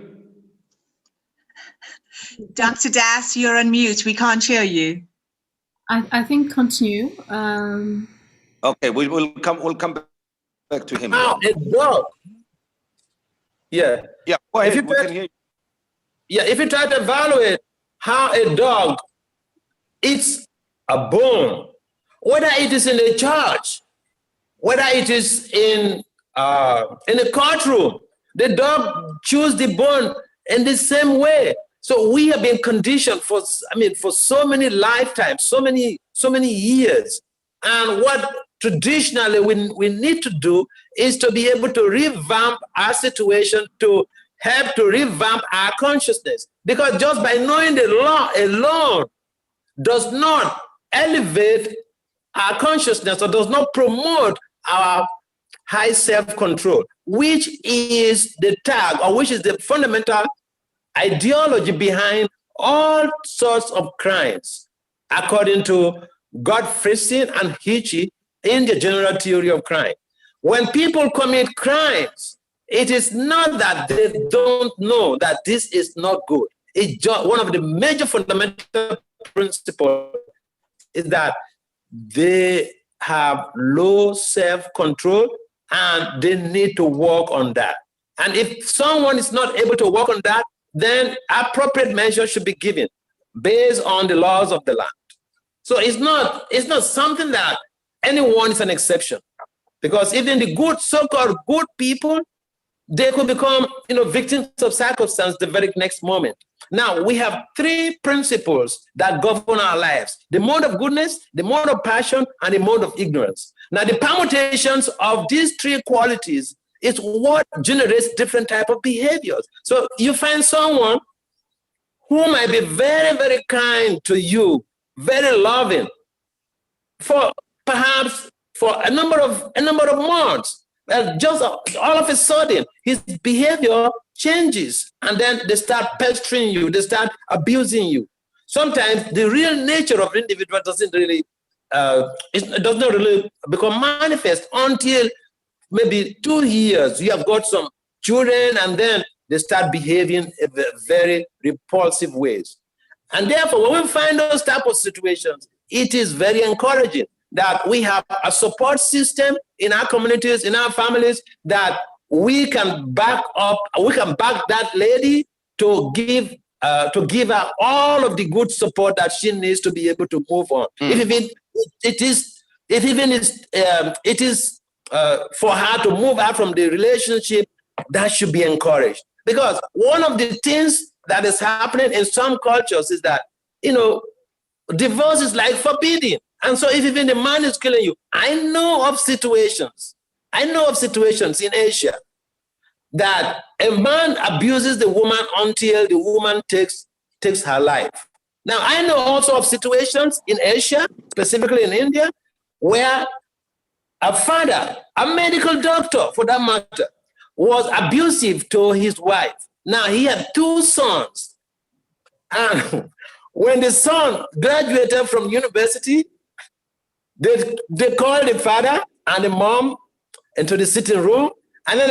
Dr. Das, you're on mute. We can't hear you. I think continue. Okay, we'll come back to him. how a dog. Yeah. Yeah, go ahead. We can hear you. Yeah, if you try to evaluate how a dog eats a bone, whether it is in a church, whether it is in a courtroom, the dog chews the bone in the same way. So we have been conditioned for so many lifetimes, so many years. And what traditionally we need to do is to be able to revamp our situation, to help to revamp our consciousness. Because just by knowing the law alone does not elevate our consciousness or does not promote our high self-control, which is the tag or which is the fundamental ideology behind all sorts of crimes, according to Gottfriedson and Hitchie in the general theory of crime. When people commit crimes, it is not that they don't know that this is not good. It's just one of the major fundamental principles is that they have low self-control and they need to work on that. And if someone is not able to work on that, then appropriate measures should be given based on the laws of the land. So it's not something that anyone is an exception, because even the good, so-called good people, they could become, victims of circumstance the very next moment. Now, we have three principles that govern our lives: the mode of goodness, the mode of passion, and the mode of ignorance. Now, the permutations of these three qualities is what generates different type of behaviors. So you find someone who might be very, very kind to you, very loving, for perhaps for a number of months. Just all of a sudden, his behavior changes, and then they start pestering you, they start abusing you. Sometimes the real nature of the individual doesn't really become manifest until maybe 2 years. You have got some children, and then they start behaving in very repulsive ways. And therefore, when we find those type of situations, it is very encouraging that we have a support system in our communities, in our families, that we can back up, we can back that lady to give her all of the good support that she needs to be able to move on. If it is for her to move out from the relationship, that should be encouraged. Because one of the things that is happening in some cultures is that, divorce is like forbidden. And so if even the man is killing you, I know of situations in Asia that a man abuses the woman until the woman takes her life. Now, I know also of situations in Asia, specifically in India, where a father, a medical doctor for that matter, was abusive to his wife. Now, he had 2 sons. And when the son graduated from university, they called the father and the mom into the sitting room, and then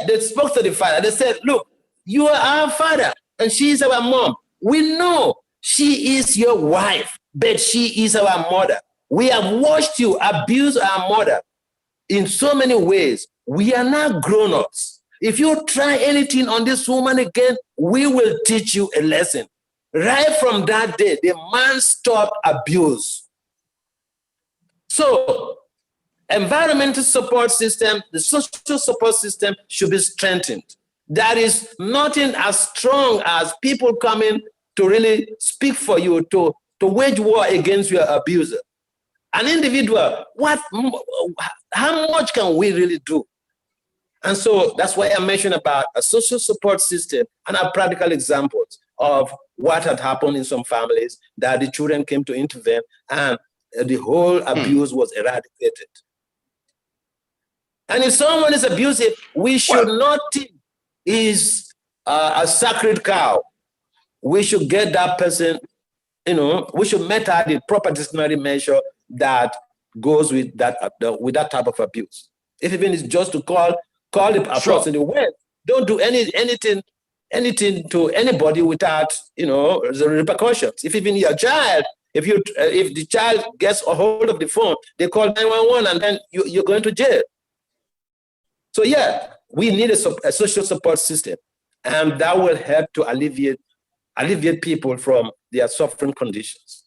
they spoke to the father. They said, look, you are our father and she is our mom. We know she is your wife, but she is our mother. We have watched you abuse our mother in so many ways. We are now grown-ups. If you try anything on this woman again, we will teach you a lesson. Right from that day, the man stopped abuse. So, environmental support system, the social support system should be strengthened. There is nothing as strong as people coming to really speak for you, to wage war against your abuser. An individual, how much can we really do? And so that's why I mentioned about a social support system and our practical examples of what had happened in some families, that the children came to intervene and the whole abuse was eradicated. And if someone is abusive, we should not think is a sacred cow. We should get that person, we should meet out the proper disciplinary measure that goes with that type of abuse. If even it's just to call the person away, don't do anything to anybody without the repercussions. If even your child, if the child gets a hold of the phone, they call 911 and then you're going to jail. So yeah, we need a social support system, and that will help to alleviate people from their suffering conditions.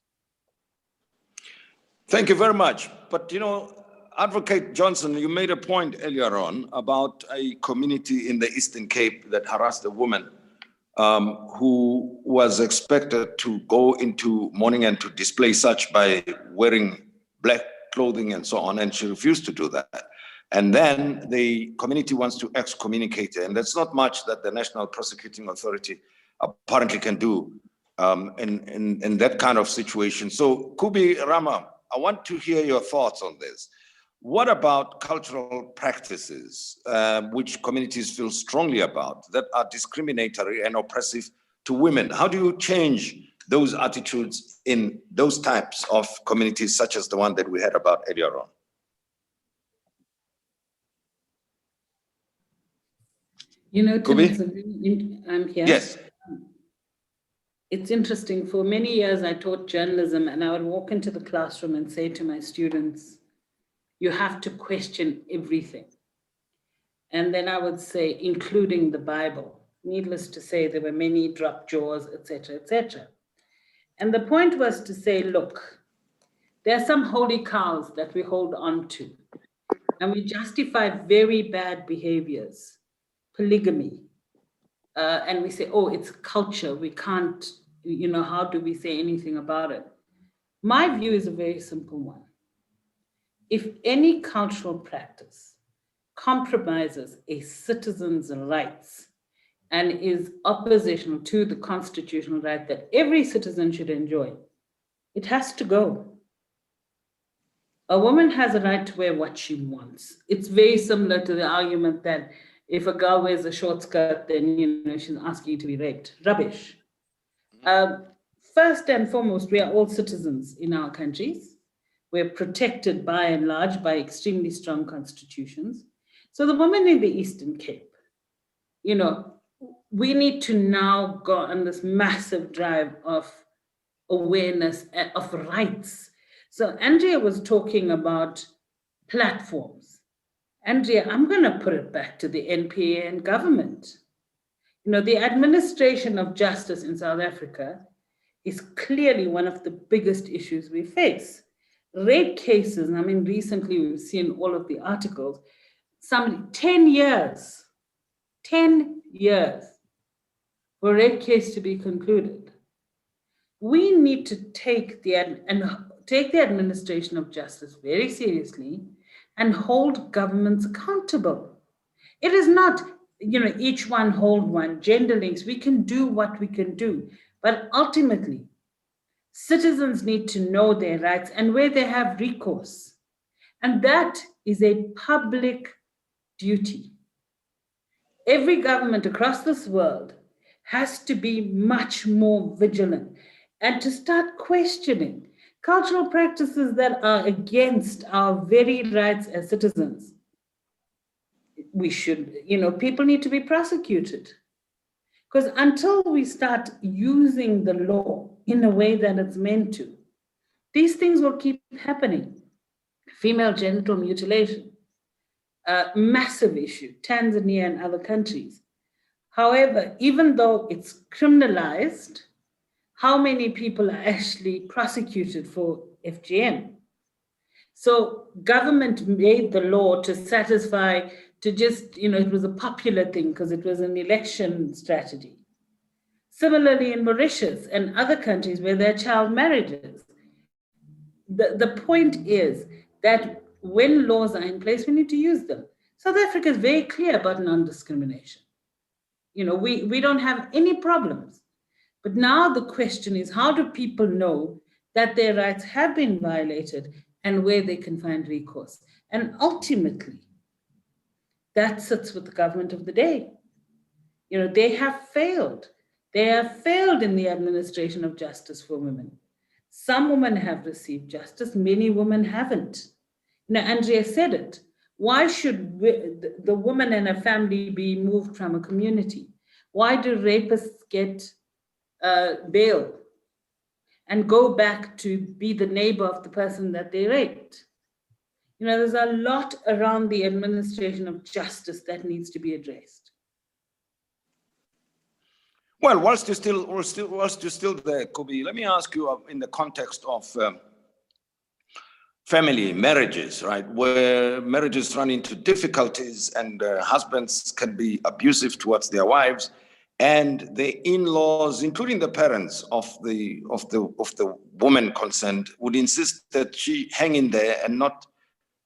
Thank you very much. But Advocate Johnson, you made a point earlier on about a community in the Eastern Cape that harassed a woman who was expected to go into mourning and to display such by wearing black clothing and so on, and she refused to do that. And then the community wants to excommunicate her, and that's not much that the National Prosecuting Authority apparently can do in that kind of situation. So Kubi, Rama, I want to hear your thoughts on this. What about cultural practices which communities feel strongly about that are discriminatory and oppressive to women? How do you change those attitudes in those types of communities, such as the one that we heard about earlier on? Tim, I'm here. Yes. It's interesting. For many years, I taught journalism, and I would walk into the classroom and say to my students, you have to question everything. And then I would say, including the Bible. Needless to say, there were many drop jaws, etc., etc. And the point was to say, look, there are some holy cows that we hold on to, and we justify very bad behaviors. Polygamy, and we say, oh, it's culture, we can't, how do we say anything about it? My view is a very simple one. If any cultural practice compromises a citizen's rights and is oppositional to the constitutional right that every citizen should enjoy, it has to go. A woman has a right to wear what she wants. It's very similar to the argument that if a girl wears a short skirt, then she's asking you to be raped. Rubbish. First and foremost, we are all citizens in our countries. We're protected by and large by extremely strong constitutions. So the women in the Eastern Cape, we need to now go on this massive drive of awareness of rights. So Andrea was talking about platforms. Andrea, I'm going to put it back to the NPA and government. The administration of justice in South Africa is clearly one of the biggest issues we face. Rape cases, recently we've seen all of the articles, 10 years for a rape case to be concluded. We need to take the administration of justice very seriously and hold governments accountable. It is not, each one hold one, gender links. We can do what we can do, but ultimately, citizens need to know their rights and where they have recourse. And that is a public duty. Every government across this world has to be much more vigilant and to start questioning cultural practices that are against our very rights as citizens. We should, people need to be prosecuted. Because until we start using the law in a way that it's meant to, these things will keep happening. Female genital mutilation, a massive issue, Tanzania and other countries. However, even though it's criminalized, how many people are actually prosecuted for FGM? So government made the law to satisfy, to just, it was a popular thing because it was an election strategy. Similarly in Mauritius and other countries where there are child marriages. The point is that when laws are in place, we need to use them. South Africa is very clear about non-discrimination. You know, we don't have any problems. But now the question is, how do people know that their rights have been violated and where they can find recourse? And ultimately, that sits with the government of the day. You know, they have failed. They have failed in the administration of justice for women. Some women have received justice, many women haven't. Now, Andrea said it. Why should the woman and her family be moved from a community? Why do rapists get bail and go back to be the neighbor of the person that they raped? You know, there's a lot around the administration of justice that needs to be addressed. Well, whilst you're still there, Kubi, let me ask you in the context of family marriages, right, where marriages run into difficulties and husbands can be abusive towards their wives, and the in-laws, including the parents of the woman concerned, would insist that she hang in there and not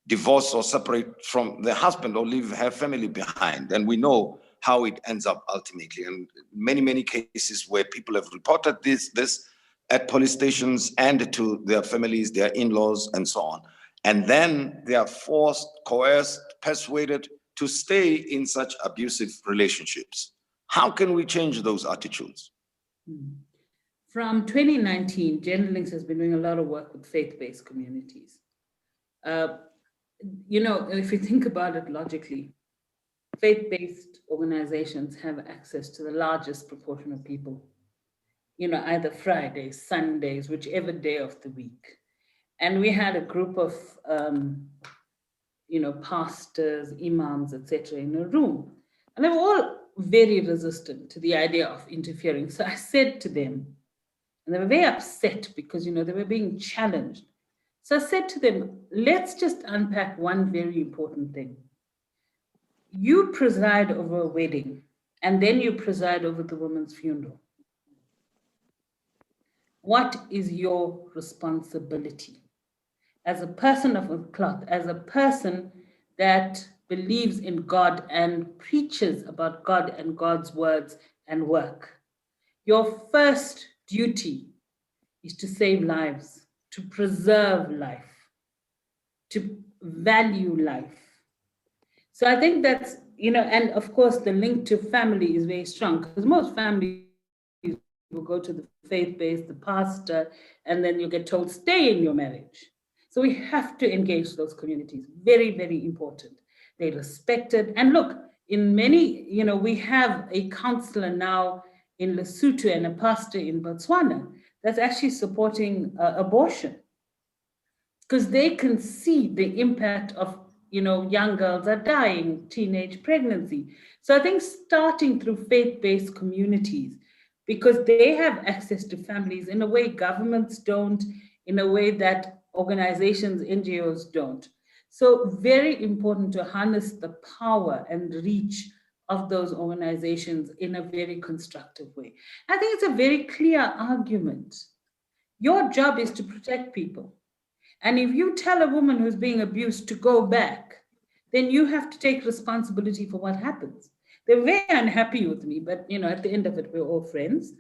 divorce or separate from the husband or leave her family behind. And we know how it ends up ultimately. And many cases where people have reported this at police stations and to their families, their in-laws, and so on. And then they are forced, coerced, persuaded to stay in such abusive relationships. How can we change those attitudes? From 2019, GenderLinks has been doing a lot of work with faith-based communities. You know, if you think about it logically, faith-based organizations have access to the largest proportion of people, you know, either Fridays, Sundays, whichever day of the week. And we had a group of, you know, pastors, imams, etc., in a room. And they were all very resistant to the idea of interfering. So I said to them, and they were very upset because, you know, they were being challenged. So I said to them, let's just unpack one very important thing. You preside over a wedding, and then you preside over the woman's funeral. What is your responsibility? As a person of a cloth, as a person that believes in God and preaches about God and God's words and work, your first duty is to save lives, to preserve life, to value life. So I think that's, you know, and of course the link to family is very strong because most families will go to the faith-based, the pastor, and then you get told, stay in your marriage. So we have to engage those communities. Very, very important. They're respected. And look, in many, you know, we have a counselor now in Lesotho and a pastor in Botswana that's actually supporting abortion because they can see the impact of, you know, young girls are dying, teenage pregnancy. So I think starting through faith-based communities, because they have access to families in a way governments don't, in a way that organizations, NGOs don't. So very important to harness the power and reach of those organizations in a very constructive way. I think it's a very clear argument. Your job is to protect people. And if you tell a woman who's being abused to go back, then you have to take responsibility for what happens. They're very unhappy with me, but you know, at the end of it, we're all friends.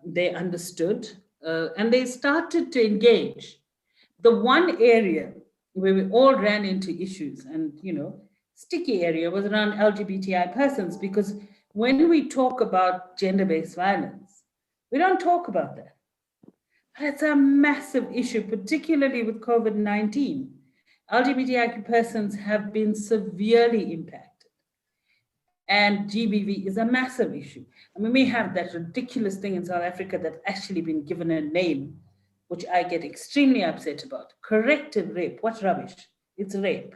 They understood and they started to engage. The one area where we all ran into issues and, you know, sticky area was around LGBTI persons, because when we talk about gender-based violence, we don't talk about that. But it's a massive issue, particularly with COVID-19. LGBTIQ persons have been severely impacted. And GBV is a massive issue. I mean, we have that ridiculous thing in South Africa that's actually been given a name, which I get extremely upset about. Corrective rape. What rubbish? It's rape.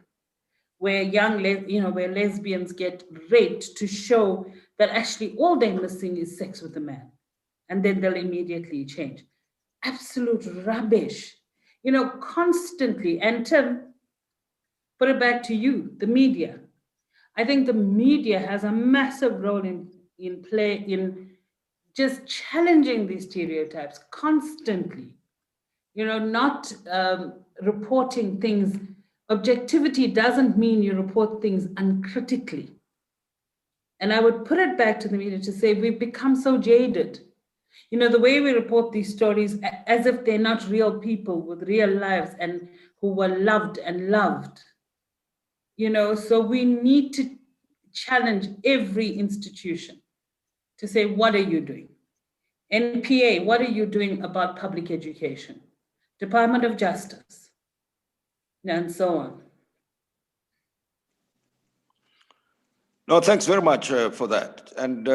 Where where lesbians get raped to show that actually all they're missing is sex with a man. And then they'll immediately change. Absolute rubbish. You know, constantly. And Tim, put it back to you, the media. I think the media has a massive role in play in just challenging these stereotypes constantly. You know, not reporting things Objectivity doesn't mean you report things uncritically. And I would put it back to the media to say we've become so jaded. You know, the way we report these stories as if they're not real people with real lives and who were loved and loved. You know, so we need to challenge every institution to say, what are you doing? NPA, what are you doing about public education? Department of Justice, and so on. No, thanks very much for that. And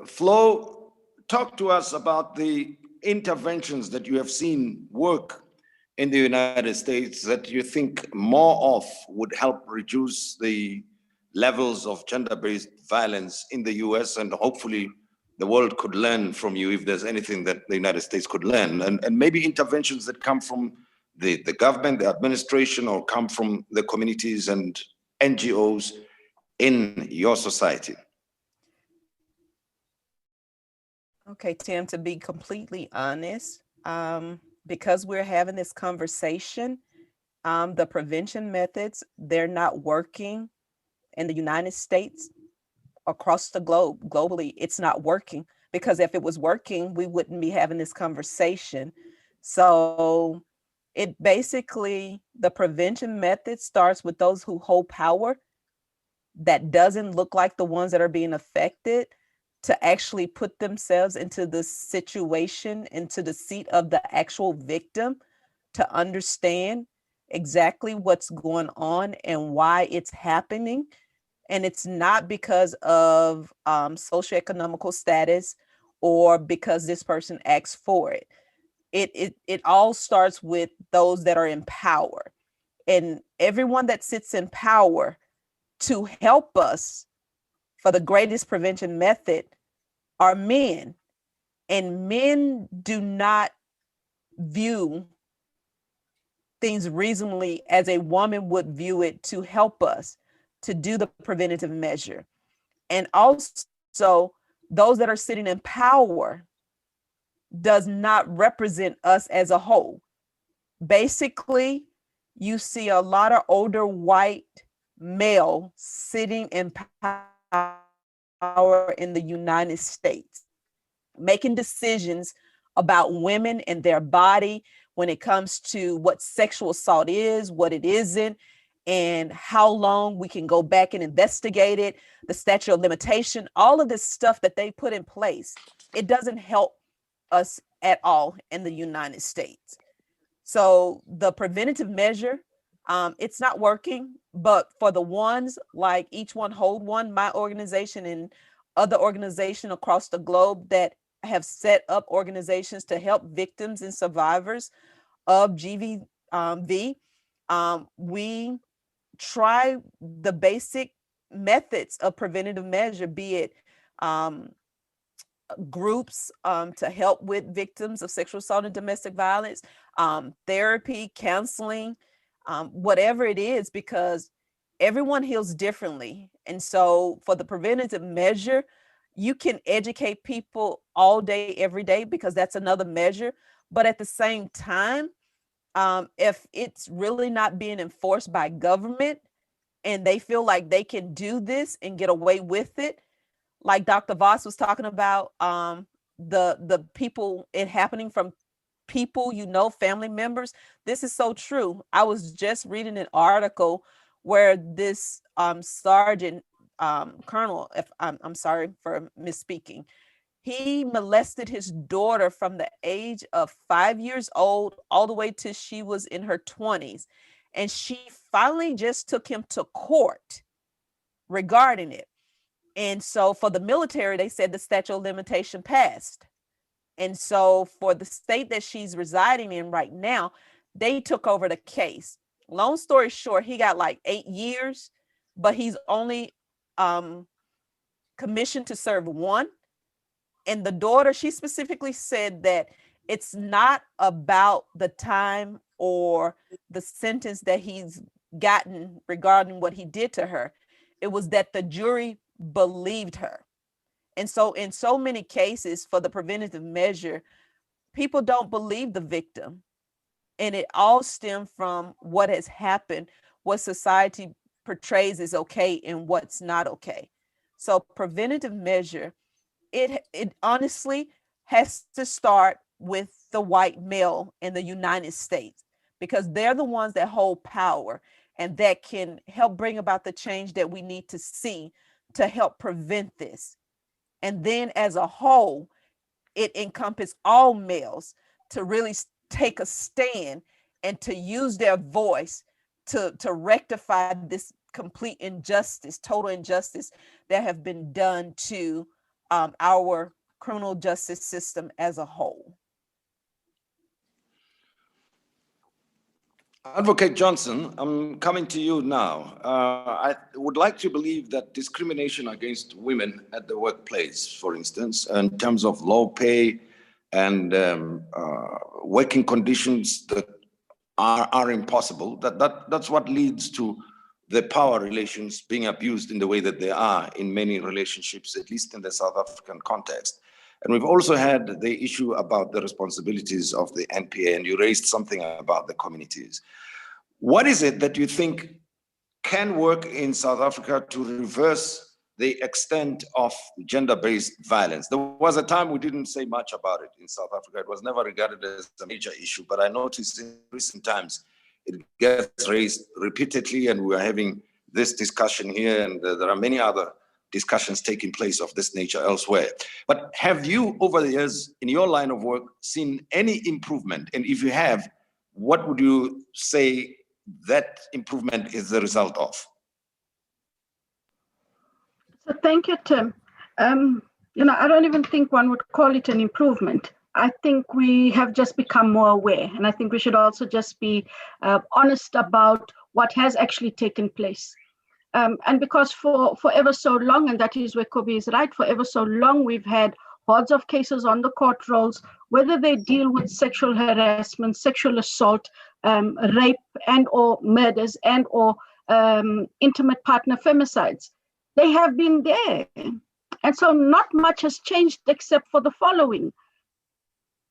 Flo, talk to us about the interventions that you have seen work in the United States that you think more of would help reduce the levels of gender-based violence in the US, and hopefully the world could learn from you if there's anything that the United States could learn, and maybe interventions that come from the government, the administration, or come from the communities and NGOs in your society. Okay, Tim, to be completely honest, because we're having this conversation, the prevention methods, they're not working in the United States, across the globe, globally, it's not working, because if it was working, we wouldn't be having this conversation. So it basically, the prevention method starts with those who hold power that doesn't look like the ones that are being affected, to actually put themselves into the situation, into the seat of the actual victim, to understand exactly what's going on and why it's happening. And it's not because of socioeconomical status or because this person asked for it. It all starts with those that are in power, and everyone that sits in power to help us for the greatest prevention method are men. And men do not view things reasonably as a woman would view it to help us to do the preventative measure. And also, those that are sitting in power does not represent us as a whole. Basically, you see a lot of older white male sitting in power in the United States, making decisions about women and their body when it comes to what sexual assault is, what it isn't, and how long we can go back and investigate it, the statute of limitation, all of this stuff that they put in place. It doesn't help us at all in the United States. So the preventative measure, it's not working, but for the ones like Each One Hold One, my organization and other organizations across the globe that have set up organizations to help victims and survivors of GBV, we try the basic methods of preventative measure, be it groups to help with victims of sexual assault and domestic violence, therapy, counseling, whatever it is, because everyone heals differently. And so for the preventative measure, you can educate people all day, every day, because that's another measure. But at the same time, if it's really not being enforced by government and they feel like they can do this and get away with it, like Dr. Voss was talking about, the people, it happening from people, you know, family members. This is so true. I was just reading an article where this sergeant, colonel, if I'm sorry for misspeaking, he molested his daughter from the age of 5 years old all the way till she was in her 20s. And she finally just took him to court regarding it. And so for the military, they said the statute of limitation passed. And so for the state that she's residing in right now, they took over the case. Long story short, he got like 8 years, but he's only commissioned to serve 1. And the daughter, she specifically said that it's not about the time or the sentence that he's gotten regarding what he did to her. It was that the jury believed her. And so in so many cases for the preventative measure, people don't believe the victim. And it all stemmed from what has happened what society portrays is okay and what's not okay. So preventative measure, it honestly has to start with the white male in the United States, because they're the ones that hold power and that can help bring about the change that we need to see to help prevent this. And then as a whole, it encompasses all males to really take a stand and to use their voice to rectify this complete injustice, total injustice that have been done to our criminal justice system as a whole. Advocate Johnson, I'm coming to you now. I would like to believe that discrimination against women at the workplace, for instance, in terms of low pay and working conditions that are impossible, that's what leads to the power relations being abused in the way that they are in many relationships, at least in the South African context. And we've also had the issue about the responsibilities of the NPA, and you raised something about the communities. What is it that you think can work in South Africa to reverse the extent of gender-based violence? There was a time we didn't say much about it in South Africa. It was never regarded as a major issue, but I noticed in recent times it gets raised repeatedly, and we're having this discussion here, and there are many other discussions taking place of this nature elsewhere. But have you, over the years, in your line of work, seen any improvement? And if you have, what would you say that improvement is the result of? So thank you, Tim. I don't even think one would call it an improvement. I think we have just become more aware, and I think we should also just be honest about what has actually taken place. And because for ever so long, and that is where Kubi is right, for ever so long, we've had hordes of cases on the court rolls, whether they deal with sexual harassment, sexual assault, rape and or murders and or intimate partner femicides. They have been there. And so not much has changed except for the following.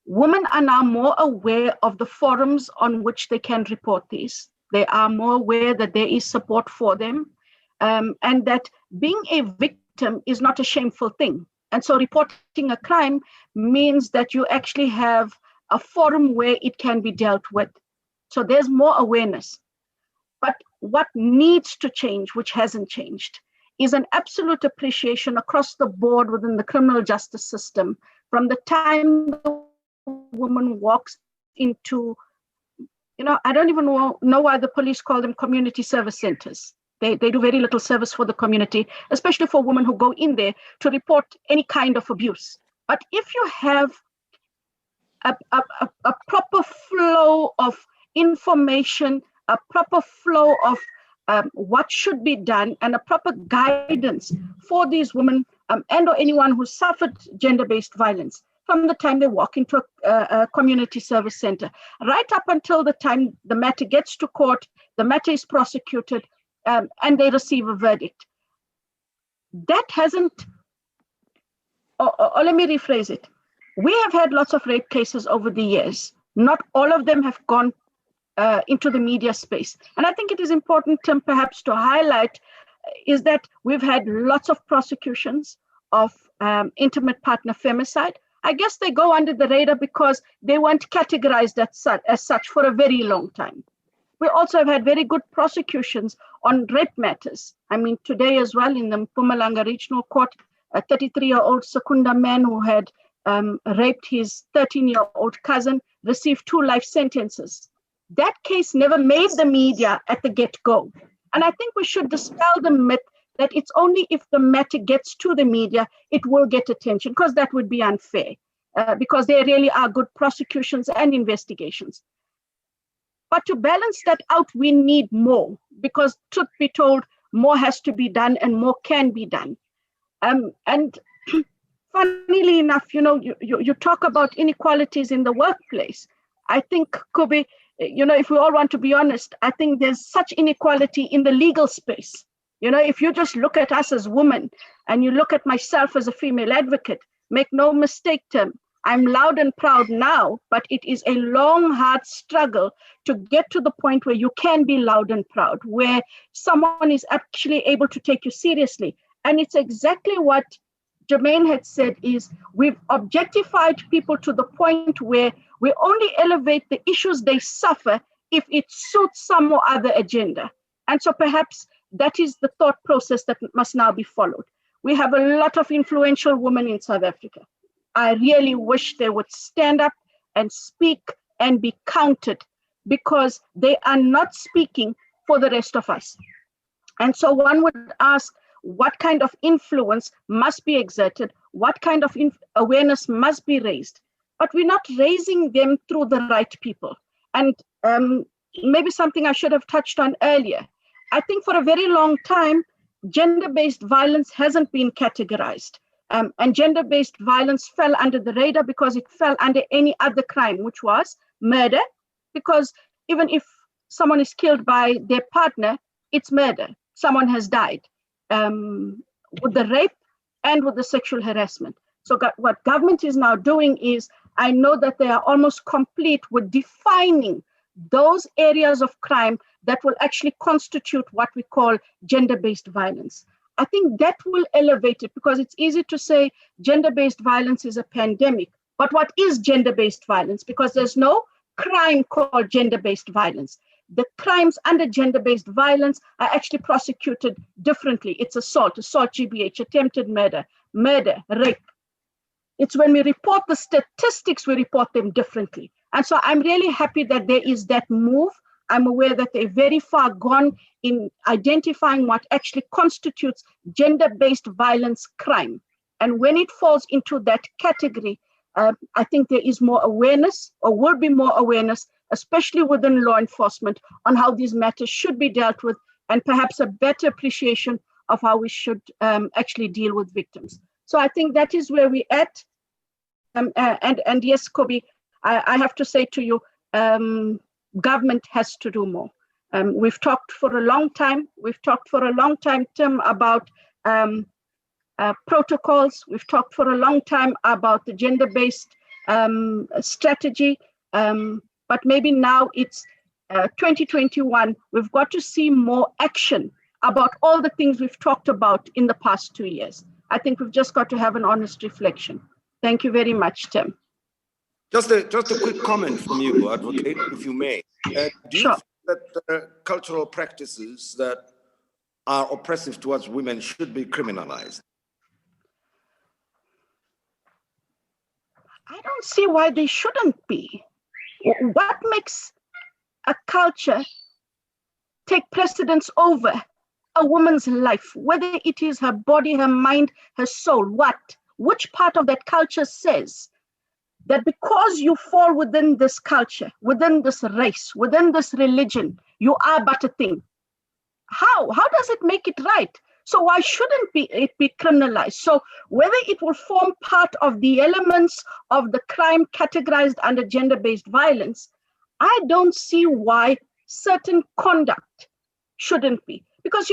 Women are now more aware of the forums on which they can report these. They are more aware that there is support for them. And that being a victim is not a shameful thing. And so reporting a crime means that you actually have a forum where it can be dealt with. So there's more awareness. But what needs to change, which hasn't changed, is an absolute appreciation across the board within the criminal justice system from the time the woman walks into, I don't even know why the police call them community service centers. They do very little service for the community, especially for women who go in there to report any kind of abuse. But if you have a proper flow of information, a proper flow of what should be done, and a proper guidance for these women and or anyone who suffered gender-based violence from the time they walk into a community service center, right up until the time the matter gets to court, the matter is prosecuted, and they receive a verdict. That hasn't, or let me rephrase it. We have had lots of rape cases over the years. Not all of them have gone into the media space. And I think it is important, Tim, perhaps to highlight is that we've had lots of prosecutions of intimate partner femicide. I guess they go under the radar because they weren't categorized as such for a very long time. We also have had very good prosecutions on rape matters. I mean, today as well in the Mpumalanga Regional Court, a 33-year-old Secunda man who had raped his 13-year-old cousin received 2 life sentences. That case never made the media at the get-go. And I think we should dispel the myth that it's only if the matter gets to the media, it will get attention, because that would be unfair, because there really are good prosecutions and investigations. But to balance that out, we need more, because truth be told, more has to be done and more can be done. And funnily enough, you talk about inequalities in the workplace. I think, Kubi, if we all want to be honest, I think there's such inequality in the legal space. If you just look at us as women and you look at myself as a female advocate, make no mistake, Tim, I'm loud and proud now, but it is a long, hard struggle to get to the point where you can be loud and proud, where someone is actually able to take you seriously. And it's exactly what Germaine had said, is we've objectified people to the point where we only elevate the issues they suffer if it suits some or other agenda. And so perhaps that is the thought process that must now be followed. We have a lot of influential women in South Africa. I really wish they would stand up and speak and be counted, because they are not speaking for the rest of us. And so one would ask, what kind of influence must be exerted? What kind of awareness must be raised? But we're not raising them through the right people. And maybe something I should have touched on earlier. I think for a very long time, gender-based violence hasn't been categorized. And gender-based violence fell under the radar because it fell under any other crime, which was murder. Because even if someone is killed by their partner, it's murder. Someone has died. With the rape and with the sexual harassment. So what government is now doing is, I know that they are almost complete with defining those areas of crime that will actually constitute what we call gender-based violence. I think that will elevate it, because it's easy to say gender-based violence is a pandemic, but what is gender-based violence? Because there's no crime called gender-based violence. The crimes under gender-based violence are actually prosecuted differently. It's assault GBH, attempted murder, rape. It's when we report the statistics, we report them differently. And so I'm really happy that there is that move. I'm aware that they're very far gone in identifying what actually constitutes gender-based violence crime. And when it falls into that category, I think there is more awareness, or will be more awareness, especially within law enforcement, on how these matters should be dealt with, and perhaps a better appreciation of how we should actually deal with victims. So I think that is where we're at. And yes, Kubi, I have to say to you, government has to do more. We've talked for a long time. Tim, about protocols. We've talked for a long time about the gender-based strategy. But maybe now it's 2021. We've got to see more action about all the things we've talked about in the past 2 years. I think we've just got to have an honest reflection. Thank you very much, Tim. Just a quick comment from you, Advocate, if you may. Do you Sure. think that cultural practices that are oppressive towards women should be criminalized? I don't see why they shouldn't be. What makes a culture take precedence over a woman's life, whether it is her body, her mind, her soul? Which part of that culture says that because you fall within this culture, within this race, within this religion, you are but a thing? How does it make it right? So why shouldn't it be criminalized? So whether it will form part of the elements of the crime categorized under gender-based violence, I don't see why certain conduct shouldn't be. Because,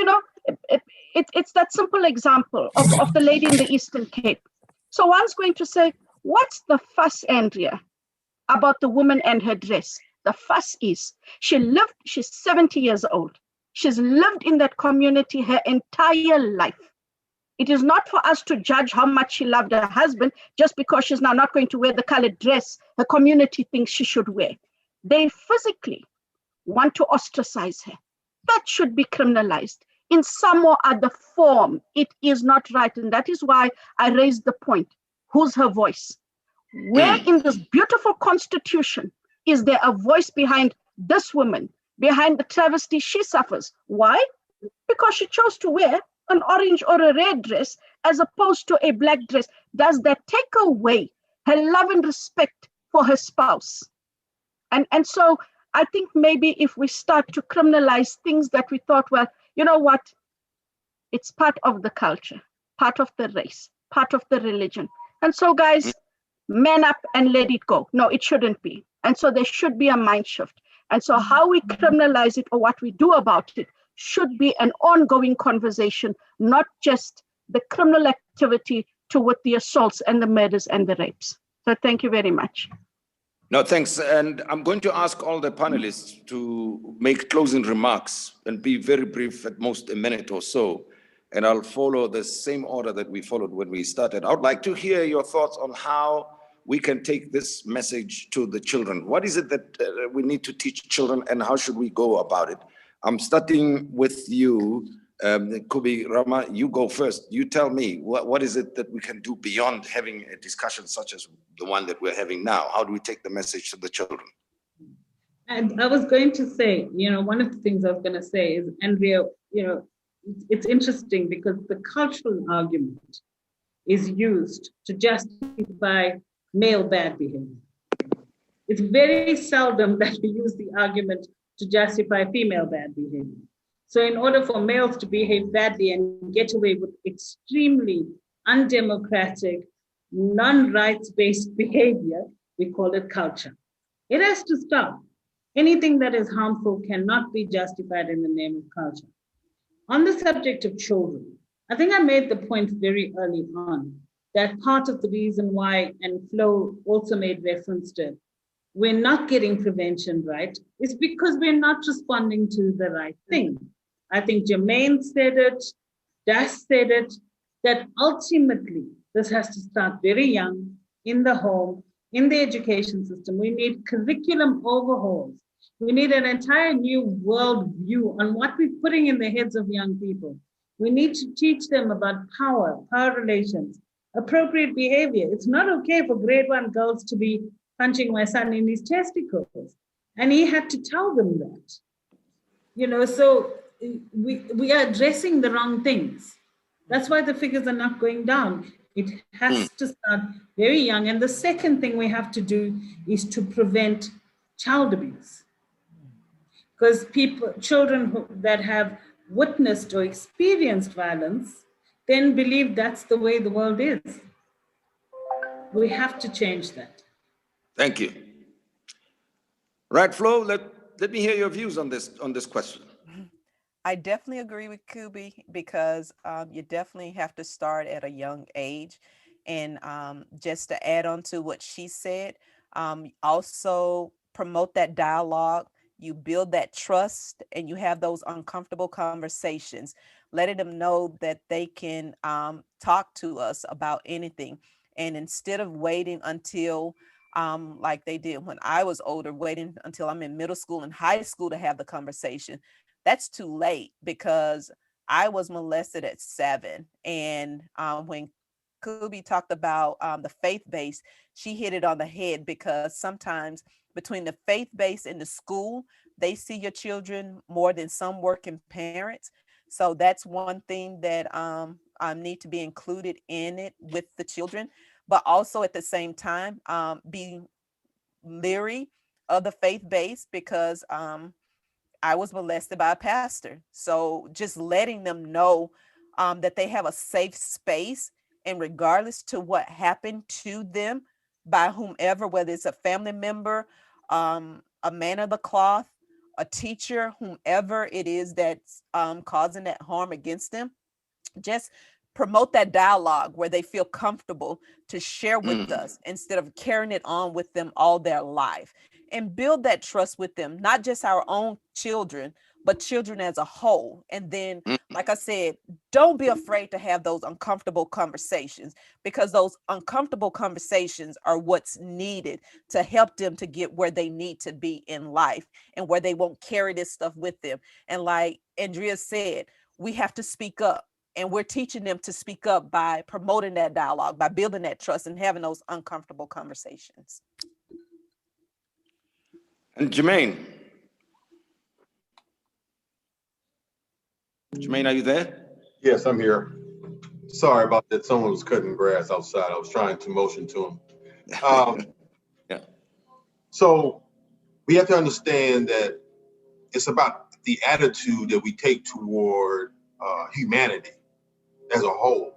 it's that simple example of the lady in the Eastern Cape. So one's going to say, what's the fuss, Andrea, about the woman and her dress? The fuss is, she's 70 years old. She's lived in that community her entire life. It is not for us to judge how much she loved her husband just because she's now not going to wear the colored dress her community thinks she should wear. They physically want to ostracize her. That should be criminalized in some or other form. It is not right. And that is why I raised the point. Who's her voice? Where in this beautiful constitution is there a voice behind this woman, behind the travesty she suffers? Why? Because she chose to wear an orange or a red dress as opposed to a black dress. Does that take away her love and respect for her spouse? And so I think maybe if we start to criminalize things that we thought, well, you know what? It's part of the culture, part of the race, part of the religion. And so guys, man up and let it go. No, it shouldn't be. And so there should be a mind shift. And so how we criminalize it or what we do about it should be an ongoing conversation, not just the criminal activity to with the assaults and the murders and the rapes. So thank you very much. No, thanks. And I'm going to ask all the panelists to make closing remarks and be very brief, at most a minute or so. And I'll follow the same order that we followed when we started. I would like to hear your thoughts on how we can take this message to the children. What is it that we need to teach children, and how should we go about it? I'm starting with you, Kubi. Rama, you go first. You tell me, what is it that we can do beyond having a discussion such as the one that we're having now? How do we take the message to the children? And I was going to say, one of the things I was going to say is, Andrea, it's interesting because the cultural argument is used to justify male bad behavior. It's very seldom that we use the argument to justify female bad behavior. So in order for males to behave badly and get away with extremely undemocratic, non-rights-based behavior, we call it culture. It has to stop. Anything that is harmful cannot be justified in the name of culture. On the subject of children, I think I made the point very early on that part of the reason why, and Flo also made reference to it, we're not getting prevention right is because we're not responding to the right thing. I think Germaine said it, Das said it, that ultimately this has to start very young, in the home, in the education system. We need curriculum overhauls. We need an entire new world view on what we're putting in the heads of young people. We need to teach them about power relations, appropriate behavior. It's not okay for grade 1 girls to be punching my son in his testicles. And he had to tell them that. So we are addressing the wrong things. That's why the figures are not going down. It has to start very young. And the second thing we have to do is to prevent child abuse. Because children that have witnessed or experienced violence then believe that's the way the world is. We have to change that. Thank you. Right, Flo, let me hear your views on this question. I definitely agree with Kubi because you definitely have to start at a young age. And just to add on to what she said, also promote that dialogue. You build that trust and you have those uncomfortable conversations, letting them know that they can talk to us about anything. And instead of waiting until like they did when I was older, waiting until I'm in middle school and high school to have the conversation, that's too late because I was molested at 7. And when Kubi talked about the faith base, she hit it on the head because sometimes between the faith base and the school, they see your children more than some working parents. So that's one thing that need to be included in it with the children, but also at the same time, be leery of the faith base because I was molested by a pastor. So just letting them know that they have a safe space, and regardless to what happened to them by whomever, whether it's a family member, a man of the cloth, a teacher, whomever it is that's causing that harm against them, just promote that dialogue where they feel comfortable to share with us instead of carrying it on with them all their life, and build that trust with them, not just our own children, but children as a whole. And then, like I said, don't be afraid to have those uncomfortable conversations, because those uncomfortable conversations are what's needed to help them to get where they need to be in life and where they won't carry this stuff with them. And like Andrea said, we have to speak up, and we're teaching them to speak up by promoting that dialogue, by building that trust and having those uncomfortable conversations. And Germaine. Germaine, are you there? Yes, I'm here. Sorry about that. Someone was cutting grass outside. I was trying to motion to him. Yeah. So we have to understand that it's about the attitude that we take toward humanity as a whole.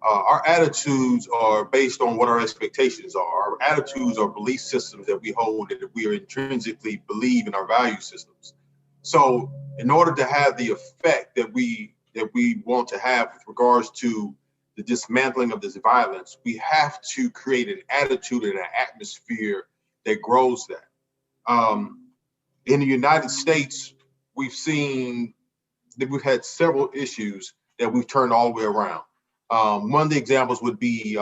Our attitudes are based on what our expectations are. Our attitudes are belief systems that we hold, and that we intrinsically believe in our value systems. So in order to have the effect that we want to have with regards to the dismantling of this violence, we have to create an attitude and an atmosphere that grows that. In the United States, we've seen that we've had several issues that we've turned all the way around. One of the examples would be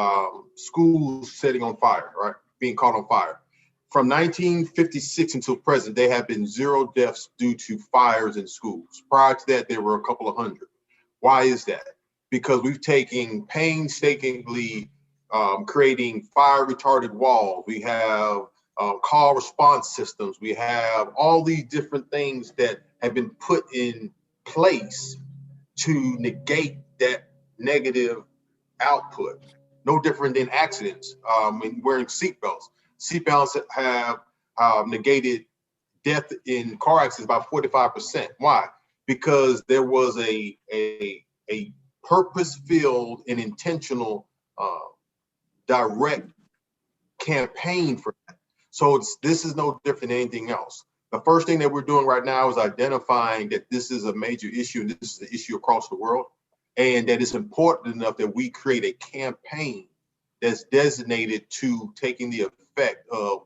schools setting on fire, right? Being caught on fire. From 1956 until present, there have been 0 deaths due to fires in schools. Prior to that, there were a couple of hundred. Why is that? Because we've taken painstakingly creating fire retardant walls. We have call response systems. We have all these different things that have been put in place to negate that negative output. No different than accidents and wearing seatbelts. Seatbelts have negated death in car accidents by 45%. Why? Because there was a purpose-filled and intentional direct campaign for that. So this is no different than anything else. The first thing that we're doing right now is identifying that this is a major issue, and this is an issue across the world, and that it's important enough that we create a campaign that's designated to taking the effect of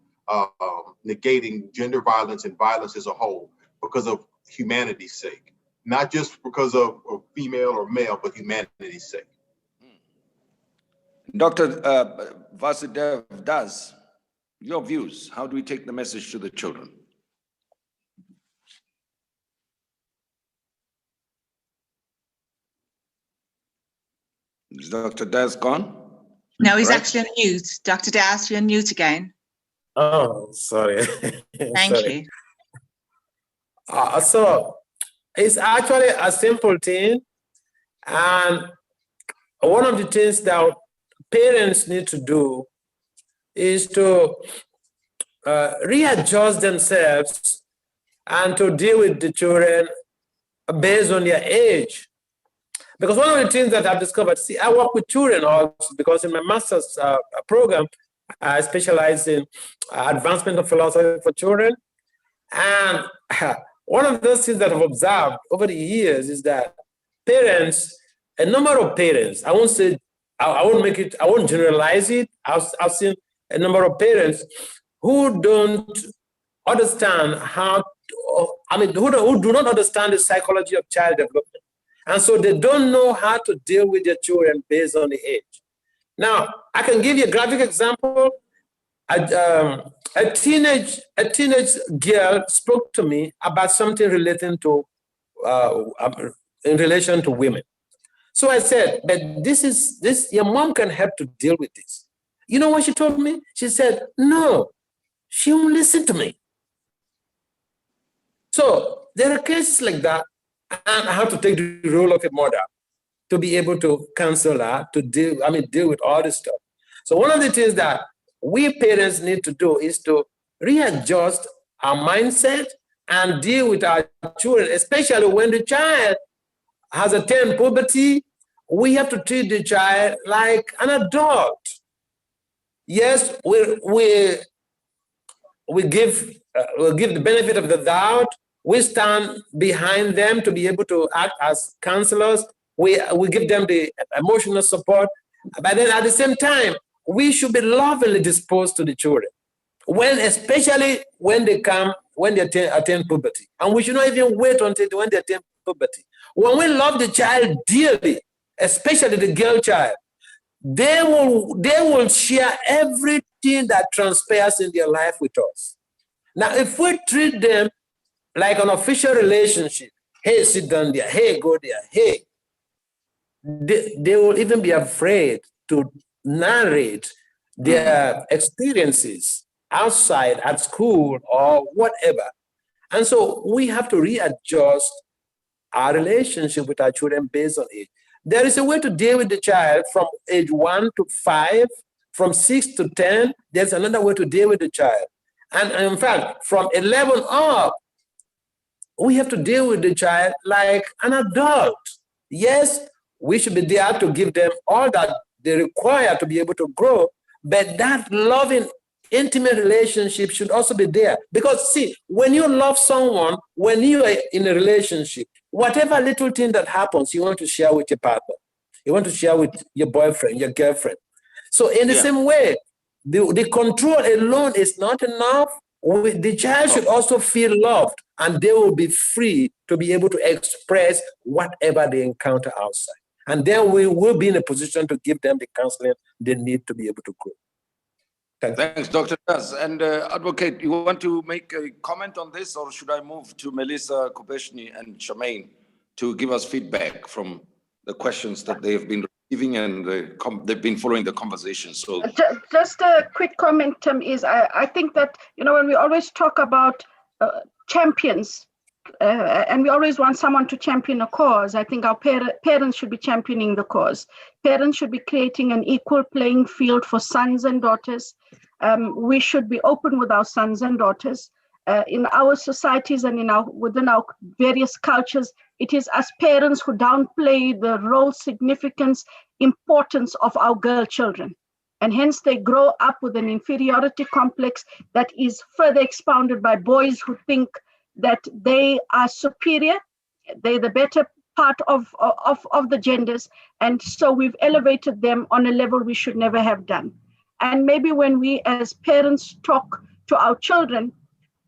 negating gender violence and violence as a whole because of humanity's sake, not just because of female or male, but humanity's sake. Dr. Vasudev, your views, how do we take the message to the children? Is Dr. Das gone? No, he's Right. actually on mute. Dr. Das, you're on mute again. Oh, sorry. Thank Sorry. you. So it's actually a simple thing. And one of the things that parents need to do is to readjust themselves and to deal with the children based on their age. Because one of the things that I've discovered, see, I work with children also because in my master's program, I specialize in advancement of philosophy for children. And one of those things that I've observed over the years is that parents, a number of parents, I won't say, I won't generalize it. I've seen a number of parents who don't understand who do not understand the psychology of child development. And so they don't know how to deal with their children based on the age. Now, I can give you a graphic example. A teenage girl spoke to me about something relating to, in relation to women. So I said, but your mom can help to deal with this. You know what she told me? She said, no, she won't listen to me. So there are cases like that, and I have to take the role of a mother to be able to counsel her, to deal with all this stuff. So one of the things that we parents need to do is to readjust our mindset and deal with our children, especially when the child has attained puberty. We have to treat the child like an adult. Yes, we'll give the benefit of the doubt. We stand behind them to be able to act as counselors. We give them the emotional support. But then at the same time, we should be lovingly disposed to the children, especially when they attain puberty. And we should not even wait until when they attain puberty. When we love the child dearly, especially the girl child, they will share everything that transpires in their life with us. Now, if we treat them like an official relationship, hey, sit down there, hey, go there, hey, they will even be afraid to narrate their experiences outside at school or whatever. And so we have to readjust our relationship with our children based on age. There is a way to deal with the child from age 1 to 5, from 6 to 10. There's another way to deal with the child. And in fact, from 11 up, we have to deal with the child like an adult. Yes, we should be there to give them all that they require to be able to grow, but that loving, intimate relationship should also be there. Because see, when you love someone, when you are in a relationship, whatever little thing that happens, you want to share with your partner. You want to share with your boyfriend, your girlfriend. So in the same way, the control alone is not enough. The child should also feel loved, and they will be free to be able to express whatever they encounter outside. And then we will be in a position to give them the counseling they need to be able to grow. Thanks, Dr. Das. And Advocate, you want to make a comment on this, or should I move to Melissa, Kubeshni, and Charmaine to give us feedback from the questions that they have been receiving, and they've been following the conversation? So just a quick comment, Tim, is I think that, when we always talk about champions, and we always want someone to champion a cause, I think our parents should be championing the cause. Parents should be creating an equal playing field for sons and daughters. We should be open with our sons and daughters. In our societies and within our various cultures, it is us parents who downplay the role, significance, importance of our girl children. And hence they grow up with an inferiority complex that is further expounded by boys who think that they are superior, they're the better part of the genders. And so we've elevated them on a level we should never have done. And maybe when we as parents talk to our children,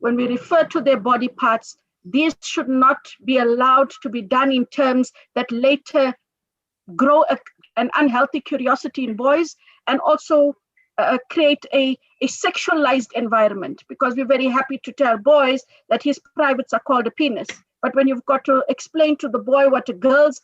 when we refer to their body parts, these should not be allowed to be done in terms that later grow an unhealthy curiosity in boys, and also create a sexualized environment, because we're very happy to tell boys that his privates are called a penis. But when you've got to explain to the boy what a girl's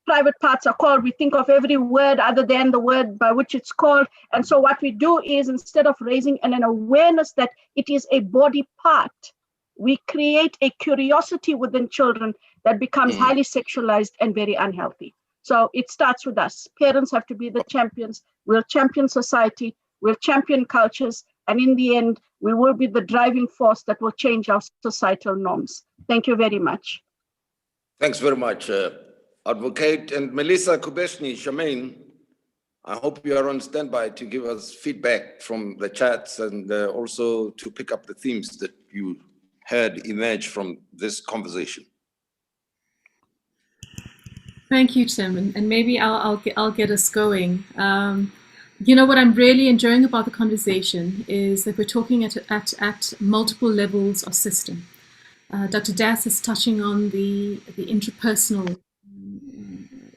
private parts are called, we think of every word other than the word by which it's called. And so what we do is, instead of raising an awareness that it is a body part, we create a curiosity within children that becomes highly sexualized and very unhealthy. So it starts with us. Parents have to be the champions. We'll champion society, we'll champion cultures, and in the end, we will be the driving force that will change our societal norms. Thank you very much. Thanks very much, Advocate. And Melissa, Kubeshni, Charmaine, I hope you are on standby to give us feedback from the chats, and also to pick up the themes that you heard emerge from this conversation. Thank you, Tim, and maybe I'll get us going. What I'm really enjoying about the conversation is that we're talking at multiple levels of system. Dr. Das is touching on the interpersonal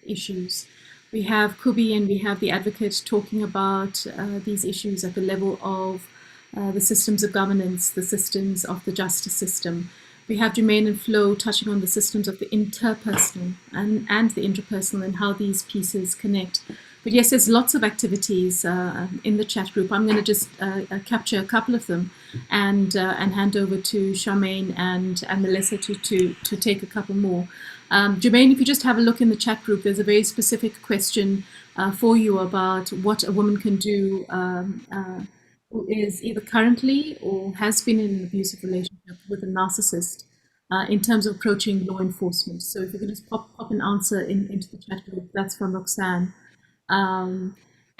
issues. We have Kubi and we have the advocate talking about these issues at the level of the systems of governance, the systems of the justice system. We have Germaine and Flo touching on the systems of the interpersonal and the intrapersonal, and how these pieces connect. But yes, there's lots of activities in the chat group. I'm going to just capture a couple of them and hand over to Charmaine and Melissa to take a couple more. Germaine, if you just have a look in the chat group, there's a very specific question for you about what a woman can do who is either currently or has been in an abusive relationship with a narcissist in terms of approaching law enforcement. So if you can just pop an answer into the chat group, that's from Roxanne.